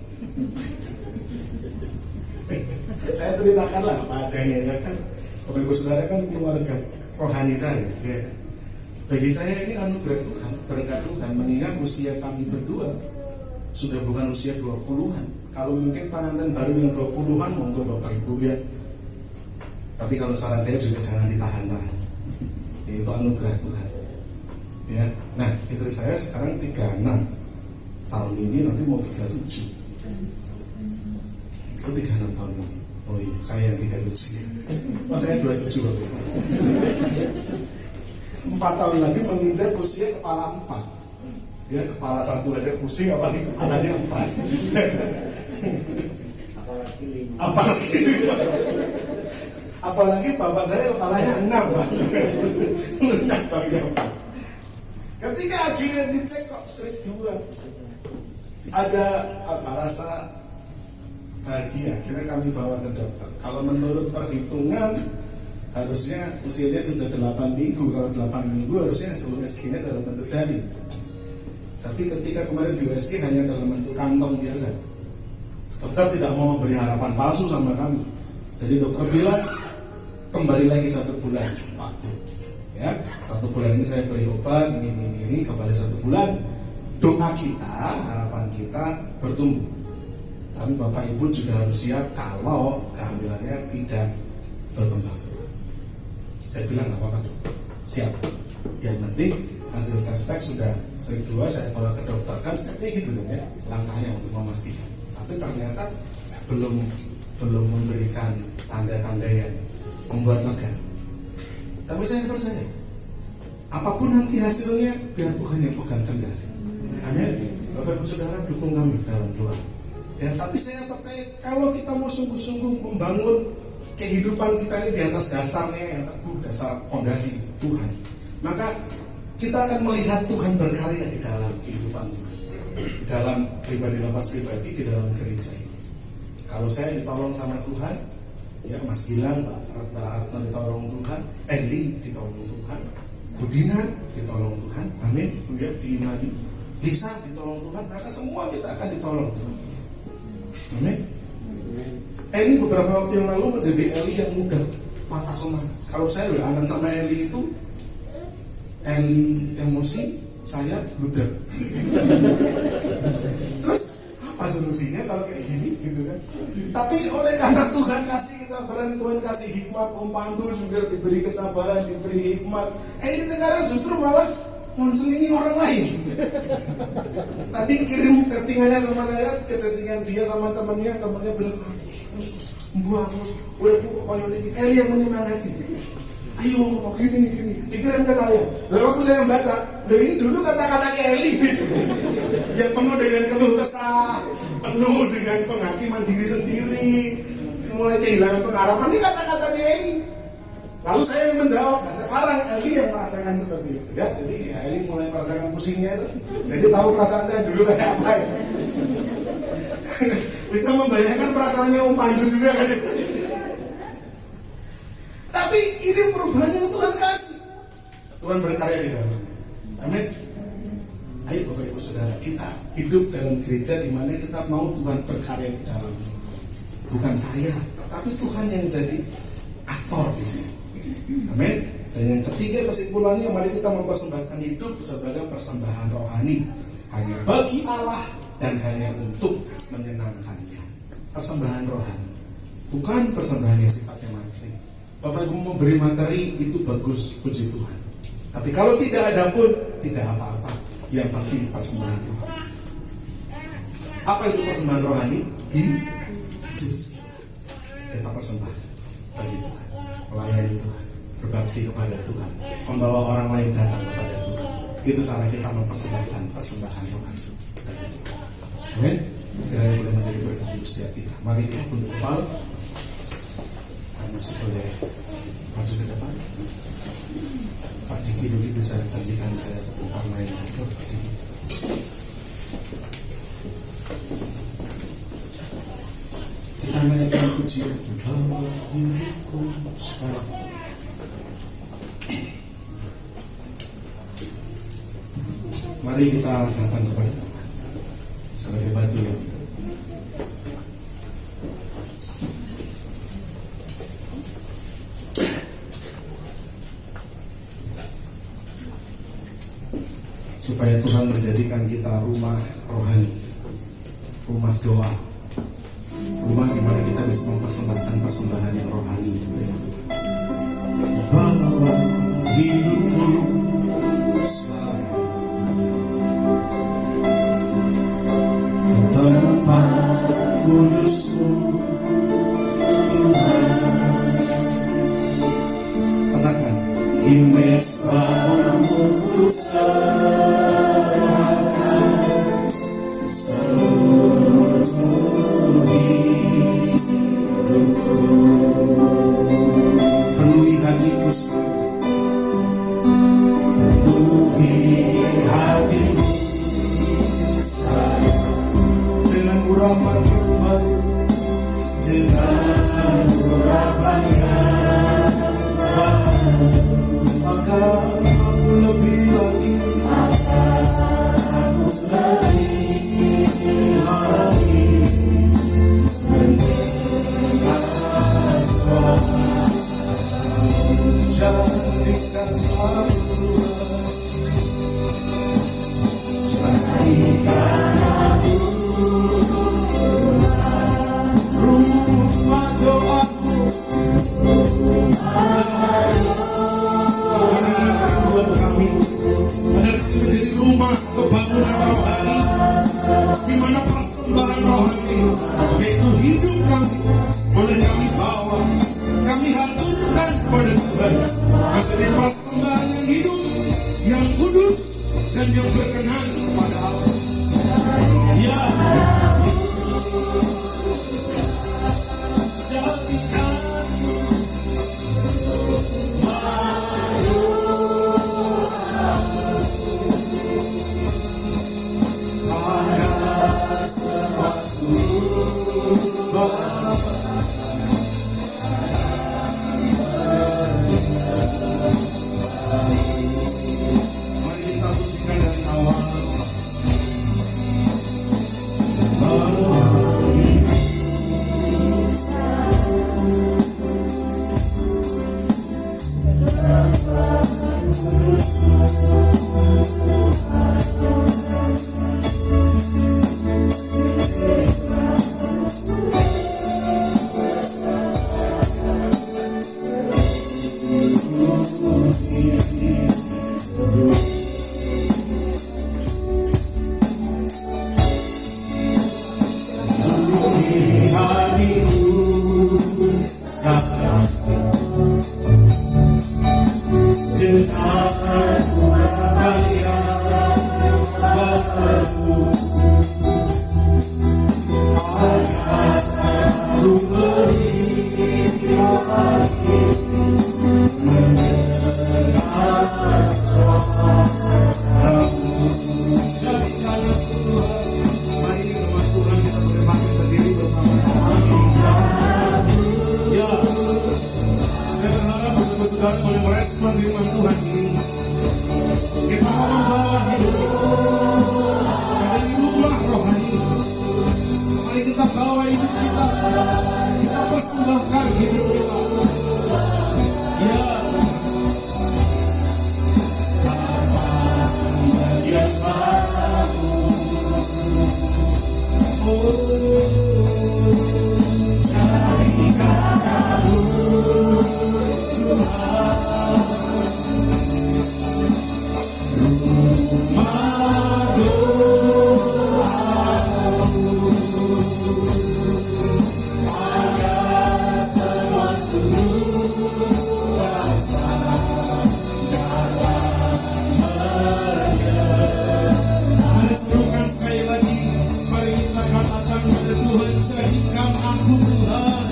Saya ceritakan lah apa adanya, ya kan. Bapak Ibu Saudara kan keluarga rohani saya. Ya. Bagi saya ini anugerah Tuhan, berkat Tuhan, mengingat usia kami berdua sudah bukan usia 20-an. Kalau mungkin pengantin baru yang 20-an, monggo Bapak Ibu ya. Tapi kalau saran saya juga jangan ditahan-tahan. Itu anugerah Tuhan. Ya. Nah, istri saya sekarang 36. Tahun ini nanti mau 37. Itu 36 tahun ini. Oh iya, saya yang 37. Oh, saya 27 waktu itu. 4 tahun lagi menginjak usia kepala 4. Ya, kepala 1 aja pusing, apalagi kepalanya 4. Apalagi 5. Apalagi bapak saya kepalanya 6, Pak. Ketika akhirnya dicek kok strip 2, ada rasa bahagia. Akhirnya kami bawa ke dokter. Kalau menurut perhitungan harusnya usianya sudah 8 minggu. Kalau 8 minggu harusnya seluruh USG-nya dalam bentuk janin. Tapi ketika kemarin di USG hanya dalam bentuk kantong biasa. Dokter tidak mau memberi harapan palsu sama kami. Jadi dokter bilang kembali lagi 1 bulan waktu. Ya, 1 bulan ini saya beri obat ini kembali 1 bulan. Doa kita, harapan kita bertumbuh. Tapi Bapak Ibu juga harus siap kalau kehamilannya tidak berkembang. Saya bilang nggak apa-apa dok, siap. Yang penting hasil tes pack sudah step 2, saya bawa ke dokter, kan stepnya gitu kan ya, langkahnya untuk memastikan. Tapi ternyata belum memberikan tanda-tanda yang membuat lega. Tapi saya percaya, apapun nanti hasilnya, biar Tuhan yang pegang kendali. Amin. Bapak Ibu Saudara dukung kami dalam doa. Ya, tapi saya percaya kalau kita mau sungguh-sungguh membangun kehidupan kita ini di atas dasarnya yang teguh, dasar fondasi Tuhan, maka kita akan melihat Tuhan berkarya di dalam kehidupan kita, di dalam pribadi lepas pribadi, di dalam gereja ini. Kalau saya ditolong sama Tuhan, ya Mas Gilang, Mbak Ratna ditolong Tuhan, Eli ditolong Tuhan, Budina ditolong Tuhan, amin, ya, diimani, Lisa ditolong Tuhan, maka semua kita akan ditolong Tuhan. Amin. Eli beberapa waktu yang lalu menjadi Eli yang mudah patah semangat. Kalau saya anak sama Eli itu, Eli emosi, saya bluder. Terus apa solusinya kalau kayak gini, gitu kan? Tapi oleh karena Tuhan kasih kesabaran, Tuhan kasih hikmat, Om Pandu juga diberi kesabaran, diberi hikmat. Eli sekarang justru malah menselingi orang lain. Tadi kirim chattingannya sama saya, ke chattingan dia sama temannya bilang, buang, udah bu, koyo ini. Eli yang menyemangati. ayo gini. Dikirim ke saya. Lalu waktu saya membaca, ini dulu kata-kata Kelly gitu. Yang penuh dengan keluh kesah, penuh dengan penghakiman diri sendiri, mulai kehilangan pengharapan. Ini kata-kata Kelly. Lalu saya yang menjawab, nah sekarang Eli yang merasakan seperti itu ya. Jadi ya, Eli mulai merasakan pusingnya itu. Jadi tahu perasaan saya dulu kayak apa ya. Bisa membayangkan perasaannya Om Pandu juga kan. Tapi ini perubahan yang Tuhan kasih. Tuhan berkarya di dalam. Amin. Ayo Bapak Ibu Saudara, kita hidup dalam gereja di mana kita mau Tuhan berkarya di dalam. Bukan saya, tapi Tuhan yang jadi aktor di sini. Amin. Dan yang ketiga kesimpulannya, mari kita mempersembahkan hidup sebagai persembahan rohani, hanya bagi Allah dan hanya untuk menyenangkannya. Persembahan rohani, bukan persembahan yang sifatnya materi. Bapak Ibu memberi materi itu bagus, puji Tuhan. Tapi kalau tidak ada pun tidak apa-apa. Yang penting persembahan rohani. Apa itu persembahan rohani? Hidup kita persembahkan bagi Tuhan, melayani Tuhan, berbakti kepada Tuhan, membawa orang lain datang kepada Tuhan. Itu cara kita mempersembahkan persembahan rohani bagi Tuhan. Amin. Kiranya boleh menjadi berkat untuk setiap kita. Mari kita tunduk kepala. Masih boleh maju ke depan. Pak Diki mungkin bisa gantikan saya sebentar main itu. Pak Diki. Kita naikkan pujian bahwa hidupku sekarang. Mari kita datang kepada Tuhan sebagai batu yang hidup. Supaya Tuhan menjadikan kita rumah rohani, rumah doa, rumah di mana kita bisa mempersembahkan persembahan yang rohani kepada Tuhan. Bawa hidupku sekarang ke tempat kudus-Mu, Tuhan. Katakan, di mezbahu-Mu penuhi hatiku dengan urapan yang baru, dengan urapan yang baru, maka aku lebih lagi jadikan aku rumah doaku, kerinduan kami agar menjadi rumah kebangunan rohani, di mana persembahan rohani yaitu hidup kami boleh kami bawa, kami haturkan kepada Tuhan menjadi persembahan yang hidup, yang kudus dan yang berkenan kepada Allah. Ya, hatiku sekarang Mari serukan sekali lagi. Mari kita katakan pada Tuhan, jadikan aku Tuhan.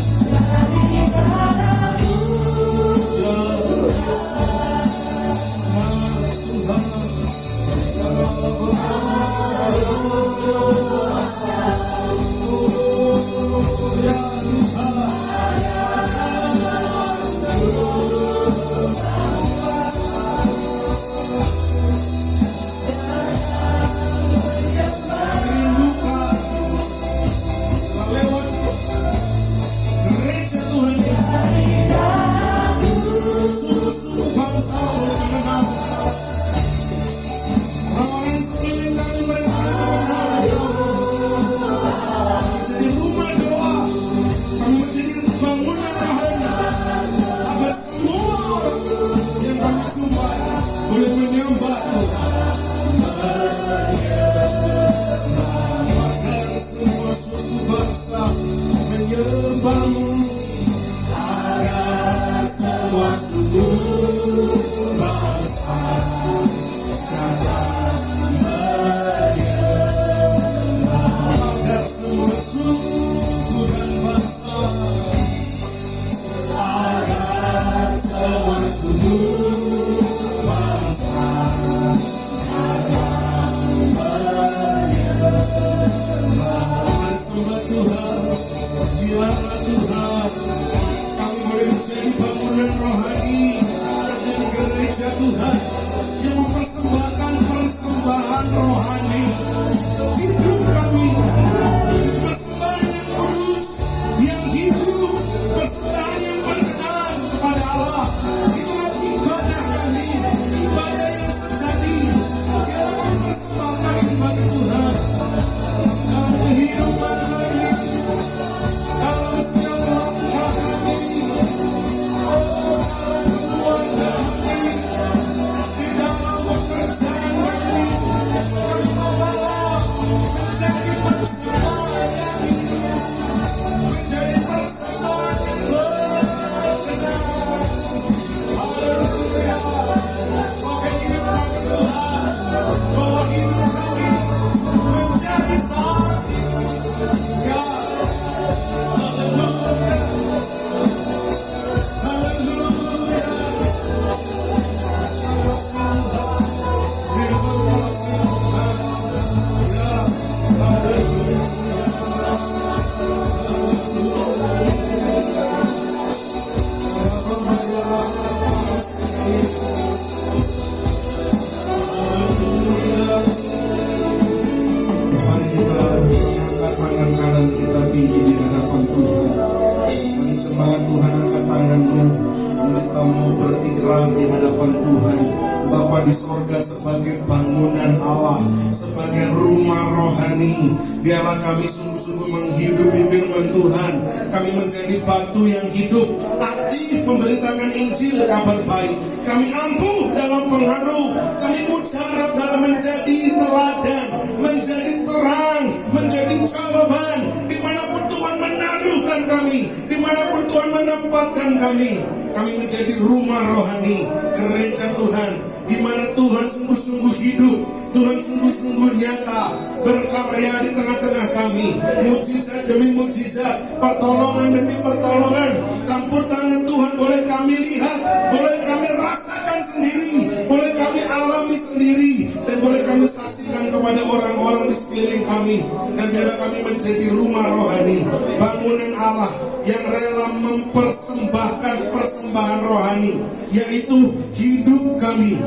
Bapa di sorga, sebagai bangunan Allah, sebagai rumah rohani, biarlah kami sungguh-sungguh menghidupi firman Tuhan. Kami menjadi batu yang hidup, aktif memberitakan Injil, kabar baik. Kami ampuh dalam pengaruh, kami mujarab dalam menjadi teladan, menjadi terang, menjadi jawaban. Dimanapun Tuhan menaruhkan kami, dimanapun Tuhan menempatkan kami, kami menjadi rumah rohani, gereja Tuhan, di mana Tuhan sungguh-sungguh hidup, Tuhan sungguh-sungguh nyata, berkarya di tengah-tengah kami, mujizat demi mujizat, pertolongan demi pertolongan, campur tangan Tuhan boleh kami lihat, boleh kami rasakan sendiri, boleh kami alami sendiri, dan boleh kami saksikan kepada orang-orang di sekeliling kami. Dan biarlah kami menjadi rumah rohani, bangunan Allah yang rela mempersembahkan persembahan rohani, yaitu hidup kami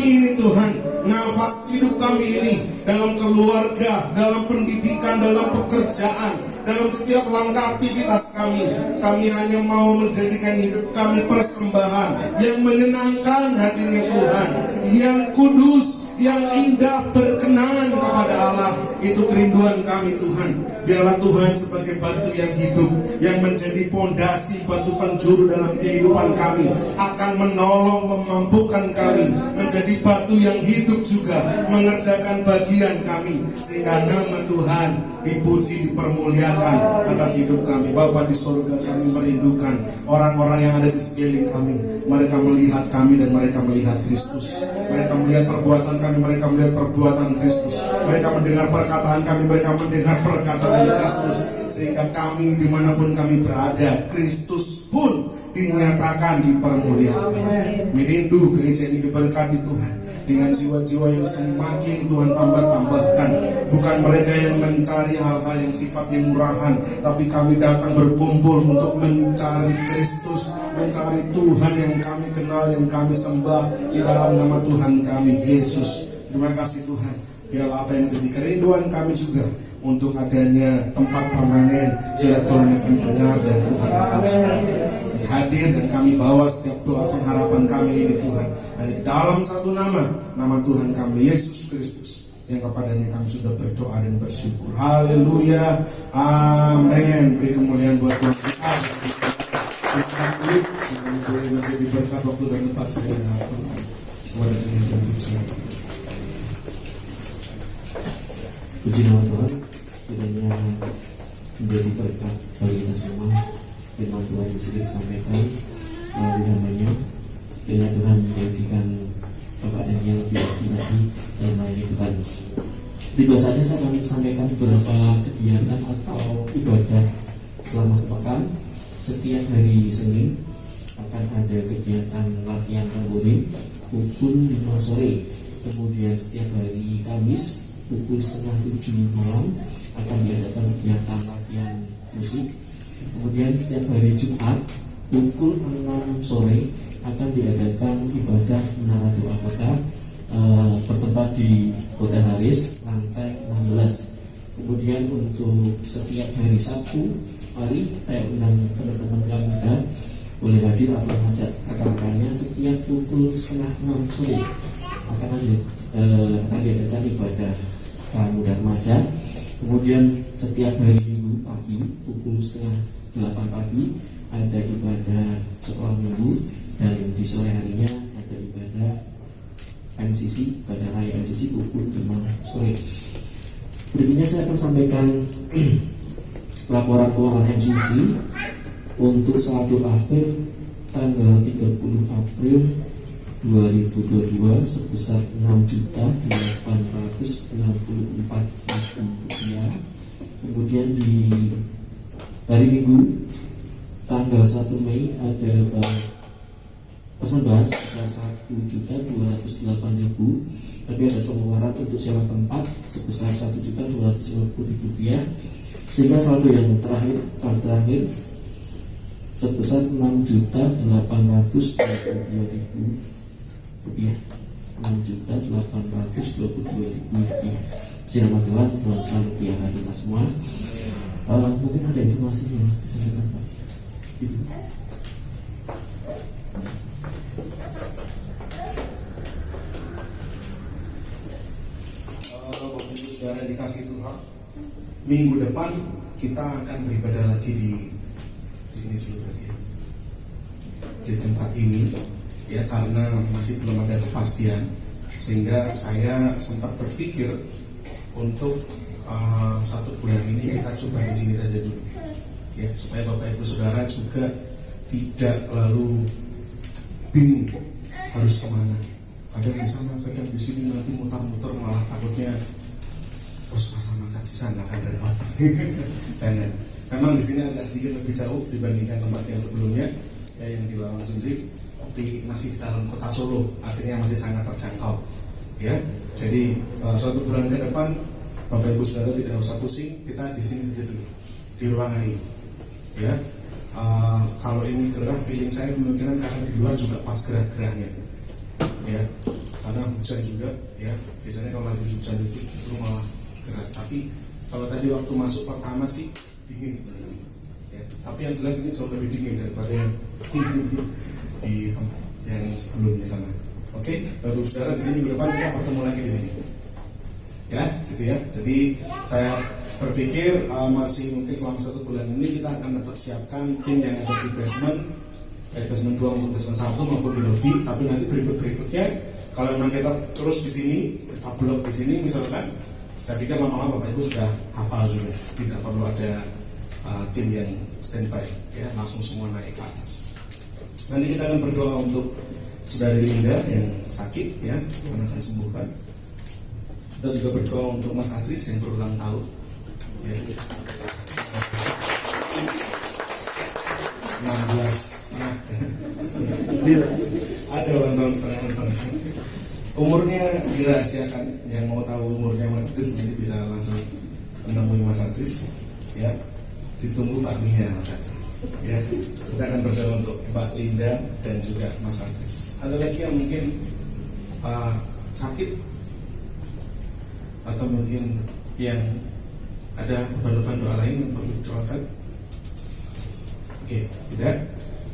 ini Tuhan, nafas hidup kami ini dalam keluarga, dalam pendidikan, dalam pekerjaan, dalam setiap langkah aktivitas kami. Kami hanya mau menjadikan hidup kami persembahan yang menyenangkan hatinya Tuhan, yang kudus, yang indah, berkenan kepada Allah. Itu kerinduan kami Tuhan. Biarlah Tuhan sebagai batu yang hidup, yang menjadi pondasi, batu penjuru dalam kehidupan kami, akan menolong, memampukan kami menjadi batu yang hidup juga, mengerjakan bagian kami, sehingga nama Tuhan dipuji, dipermuliakan atas hidup kami. Bapa di surga, kami merindukan orang-orang yang ada di sekeliling kami. Mereka melihat kami dan mereka melihat Kristus. Mereka melihat perbuatan kami, mereka melihat perbuatan Kristus. Mereka mendengar perkataan kami, mereka mendengar perkataan Kristus. Sehingga kami dimanapun kami berada, Kristus pun dinyatakan, dipermuliakan. Merindu gereja ini diberkati Tuhan dengan jiwa-jiwa yang semakin Tuhan tambah-tambahkan. Bukan mereka yang mencari hal-hal yang sifatnya murahan, tapi kami datang berkumpul untuk mencari Kristus, mencari Tuhan yang kami kenal, yang kami sembah di dalam nama Tuhan kami Yesus. Terima kasih Tuhan. Biarlah apa yang menjadi kerinduan kami juga untuk adanya tempat permanen, biar Tuhan akan dengar dan Tuhan akan hadir, dan kami bawa setiap doa pengharapan kami ini Tuhan dari dalam satu nama Tuhan kami Yesus Kristus, yang kepadanya kami sudah berdoa dan bersyukur. Haleluya, amin. Beri kemuliaan buat Tuhan kita. Yang boleh menjadi berkat waktu dan tempat saya Tuhan. Kepada Tuhan dan Tuhan. Puji nama Tuhan, kiranya menjadi berkat bagi kita semua. Firman Tuhan yang sudah disampaikan melalui hambanya, kiranya Tuhan menjadikan Bapak Daniel lebih aktif lagi dalam melayani Tuhan. Tiba saatnya saya akan sampaikan beberapa kegiatan atau ibadah selama sepekan. Setiap hari Senin akan ada kegiatan latihan tamborin pukul 5 sore. Kemudian setiap hari Kamis pukul 6:30 malam akan diadakan kegiatan latihan musik. Kemudian setiap hari Jumat pukul 6 sore akan diadakan ibadah menara doa kota bertempat di Hotel Haris lantai 16. Kemudian untuk setiap hari Sabtu, mari saya undang teman-teman yang muda boleh hadir atau mengajak rekan-rekannya. Setiap pukul 5:30 sore akan diadakan ibadah muda remaja. Kemudian setiap hari Minggu pagi pukul 7:30 pagi ada ibadah sekolah minggu, dan di sore harinya ada ibadah MCC, ibadah raya MCC pukul 5 sore. Berikutnya saya akan sampaikan laporan keuangan MCC untuk saldo akhir tanggal 30 April 2022 sebesar Rp6.864.000. Kemudian di hari Minggu tanggal 1 Mei ada persembahan sebesar Rp1.208.000, tapi ada pengeluaran untuk sewa tempat sebesar Rp1.250.000, sehingga saldo yang terakhir sebesar Rp6.822.000. Rp6.822.000. Firman Tuhan, Tuhan selalu piara kita semua. Mungkin ada informasi yang bisa kita Pak. Bapak Ibu Saudara dikasih Tuhan, minggu depan kita akan beribadah lagi di sini sebentar ya, di tempat ini ya, karena masih belum ada kepastian, sehingga saya sempat berpikir untuk 1 bulan ini kita coba di sini saja dulu ya, supaya Bapak Ibu Saudara juga tidak lalu bingung harus kemana, kadang di sana, kadang di sini, nanti muter-muter malah takutnya pas makan di sana kan repot. Jangan. Memang di sini agak sedikit lebih jauh dibandingkan tempat yang sebelumnya ya, yang di Lawang Sunjik, tapi masih di dalam kota Solo, artinya masih sangat terjangkau ya. Jadi 1 bulan ke depan Bapak Ibu Saudara tidak usah pusing, kita di sini saja dulu, di ruangan ini ya. Kalau ini gerah, feeling saya kemungkinan karena di luar juga pas gerah-gerahnya ya, karena hujan juga ya. Biasanya kalau lagi hujan itu justru malah gerah, tapi kalau tadi waktu masuk pertama sih dingin sebenarnya ya. Tapi yang jelas ini jauh lebih dingin daripada yang di tempat yang sebelumnya sana. Oke, Bapak Saudara, jadi minggu depan kita bertemu lagi di sini ya, gitu ya. Jadi saya berpikir masih mungkin selama 1 bulan ini kita akan tetap siapkan tim yang ada di basement 2 maupun basement 1 maupun di lobby. Tapi nanti berikutnya kalau memang kita terus di sini, kita blok di sini misalkan, saya pikir lama-lama Bapak Ibu sudah hafal juga, tidak perlu ada tim yang standby ya, langsung semua naik ke atas. Nanti kita akan berdoa untuk Saudari Linda yang sakit ya, Tuhan akan sembuhkan. Kita juga berdoa untuk Mas Adris yang berulang tahun ya. 16 setengah. Ada ulang tahun setengah. Umurnya dirahasiakan. Yang mau tahu umurnya Mas Adris nanti bisa langsung menemui Mas Adris ya. Ditunggu paknya Mas Adris ya. Kita akan berdoa untuk Mbak Linda dan juga Mas Adris. Ada lagi yang mungkin sakit atau mungkin yang ada beban-beban doa lain yang perlu didoakan? Oke, tidak.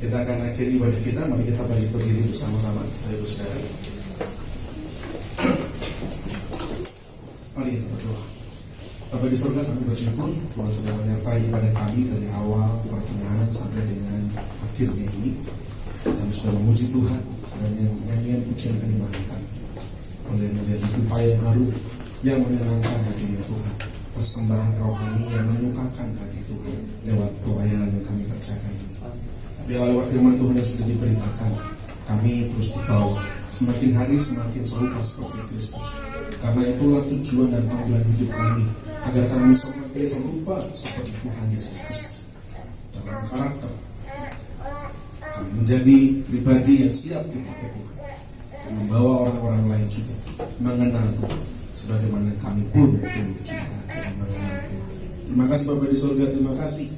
Kita akan akhiri ibadah kita. Mari kita balik berdiri bersama-sama, Bapak Saudara. Mari kita berdoa. Bapa di surga, kami bersyukur Tuhan sudah menyertai ibadah kami dari awal, pertengahan sampai dengan akhirnya ini. Kami sudah memuji Tuhan karena nyanyian pujian akan dimainkan oleh menjadi upaya yang haru yang menyenangkan hatinya Tuhan, persembahan rohani yang menyukakan hati Tuhan lewat pelayanan yang kami kerjakan ini. Biarlah lewat firman Tuhan yang sudah diberitakan, kami terus dibawa semakin hari semakin serupa seperti Kristus. Karena itulah tujuan dan panggilan hidup kami, agar kami semakin serupa seperti Tuhan Yesus Kristus dalam karakter. Kami menjadi pribadi yang siap dipakai Tuhan dan membawa orang-orang lain juga mengenal Tuhan sebagaimana kami pun dulu juga mengenal Tuhan. Terima kasih Bapa di surga, terima kasih.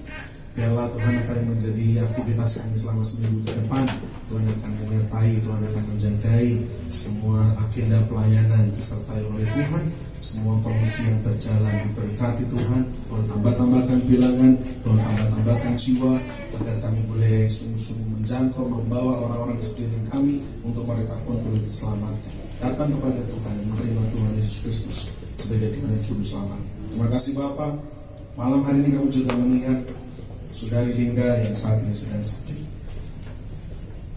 Biarlah Tuhan apa yang menjadi aktivitas kami selama seminggu ke depan, Tuhan akan menyertai, Tuhan akan menjagai semua agenda pelayanan disertai oleh Tuhan. Semua komisi yang berjalan diberkati Tuhan. Tuhan tambah-tambahkan bilangan, Tuhan tambah-tambahkan jiwa, agar kami boleh sungguh-sungguh menjangkau, membawa orang-orang di sekeliling kami untuk mereka pun boleh diselamatkan. Datang kepada Tuhan dan menerima Tuhan Yesus Kristus sebagai Tuhan dan Juru Selamat. Terima kasih Bapa. Malam hari ini kami juga mengingat Saudari Linda yang saat ini sedang sakit.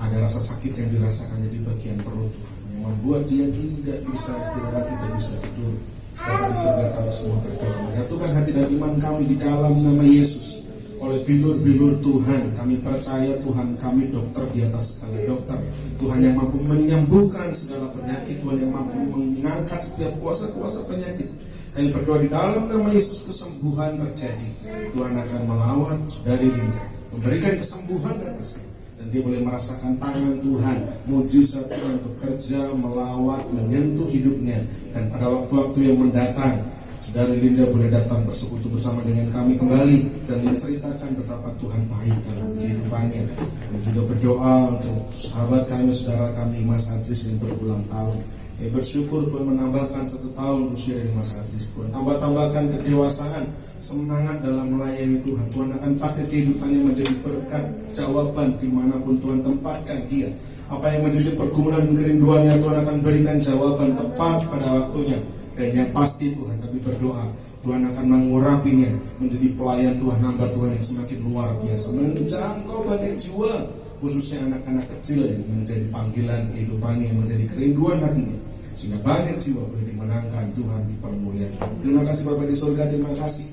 Ada rasa sakit yang dirasakannya di bagian perut Tuhan, yang membuat dia tidak bisa istirahat, tidak bisa tidur. Bapa di surga, kami semua berdoa, menyatukan hati dan iman kami di dalam nama Yesus. Oleh bilur-bilur Tuhan, kami percaya Tuhan kami dokter di atas segala dokter. Tuhan yang mampu menyembuhkan segala penyakit, Tuhan yang mampu mengangkat setiap kuasa-kuasa penyakit. Kami berdoa di dalam nama Yesus, kesembuhan terjadi. Tuhan akan melawat Saudari Linda, memberikan kesembuhan atasnya, dan dia boleh merasakan tangan Tuhan, mujizat Tuhan bekerja, melawat, menyentuh hidupnya. Dan pada waktu-waktu yang mendatang, Saudari Linda boleh datang bersekutu bersama dengan kami kembali dan menceritakan betapa Tuhan baik dalam kehidupannya. Kami juga berdoa untuk sahabat kami, saudara kami, Mas Adris yang berulang tahun. Kami bersyukur Tuhan menambahkan 1 tahun usia dari Mas Adris. Tuhan tambahkan kedewasaan, semangat dalam melayani Tuhan. Tuhan akan pakai kehidupannya menjadi berkat, jawaban dimanapun Tuhan tempatkan dia. Apa yang menjadi pergumulan dan kerinduannya, Tuhan akan berikan jawaban tepat pada waktunya. Dan yang pasti Tuhan, kami berdoa Tuhan akan mengurapinya menjadi pelayan Tuhan, hamba Tuhan yang semakin luar biasa, menjangkau banyak jiwa, khususnya anak-anak kecil yang menjadi panggilan kehidupannya, yang menjadi kerinduan hatinya, sehingga banyak jiwa boleh dimenangkan, Tuhan dipermuliakan. Terima kasih Bapa di surga, terima kasih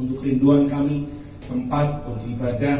untuk kerinduan kami, tempat untuk ibadah.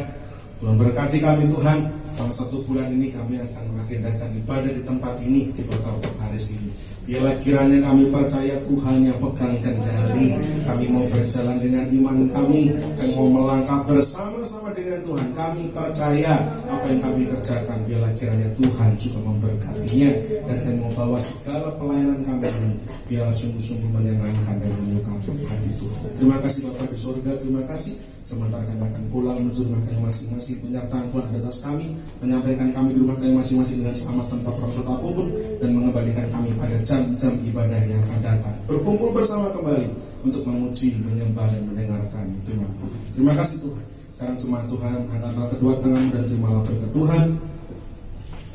Tuhan berkati kami Tuhan. Selama 1 bulan ini kami akan mengagendakan ibadah di tempat ini, di Kota Paris ini. Biarlah kiranya kami percaya Tuhan yang pegang kendali. Kami mau berjalan dengan iman kami dan mau melangkah bersama-sama dengan Tuhan. Kami percaya apa yang kami kerjakan, biarlah kiranya Tuhan juga memberkatinya dan akan membawa segala pelayanan kami ini, biarlah sungguh-sungguh menyenangkan dan menyukakan hati Tuhan. Terima kasih Bapa di surga, terima kasih. Sementara kami akan pulang menuju rumah kami masing-masing, penyertaan Tuhan ada atas kami, menyampaikan kami di rumah kami masing-masing dengan selamat tanpa proses apapun, dan mengembalikan kami pada jam-jam ibadah yang akan datang, berkumpul bersama kembali untuk memuji, menyembah, dan mendengarkan firman Tuhan. Terima kasih Tuhan. Sekarang jemaat Tuhan, angkatlah kedua tanganmu dan terimalah berkat Tuhan.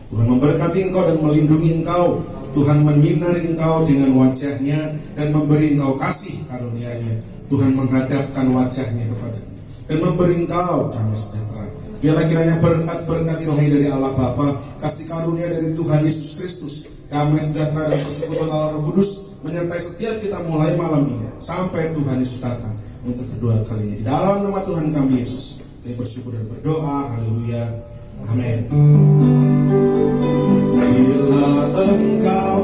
Tuhan memberkati engkau dan melindungi engkau. Tuhan menyinari engkau dengan wajahnya dan memberi engkau kasih karunia-Nya. Tuhan menghadapkan wajahnya kepadamu dan memberi engkau damai sejahtera. Biarlah kiranya berkat-berkat ilahi dari Allah Bapa, kasih karunia dari Tuhan Yesus Kristus, damai sejahtera dan persekutuan Allah Roh Kudus menyertai setiap kita mulai malam ini sampai Tuhan Yesus datang untuk kedua kalinya. Di dalam nama Tuhan kami Yesus, kami bersyukur dan berdoa. Haleluya. Amin. Engkau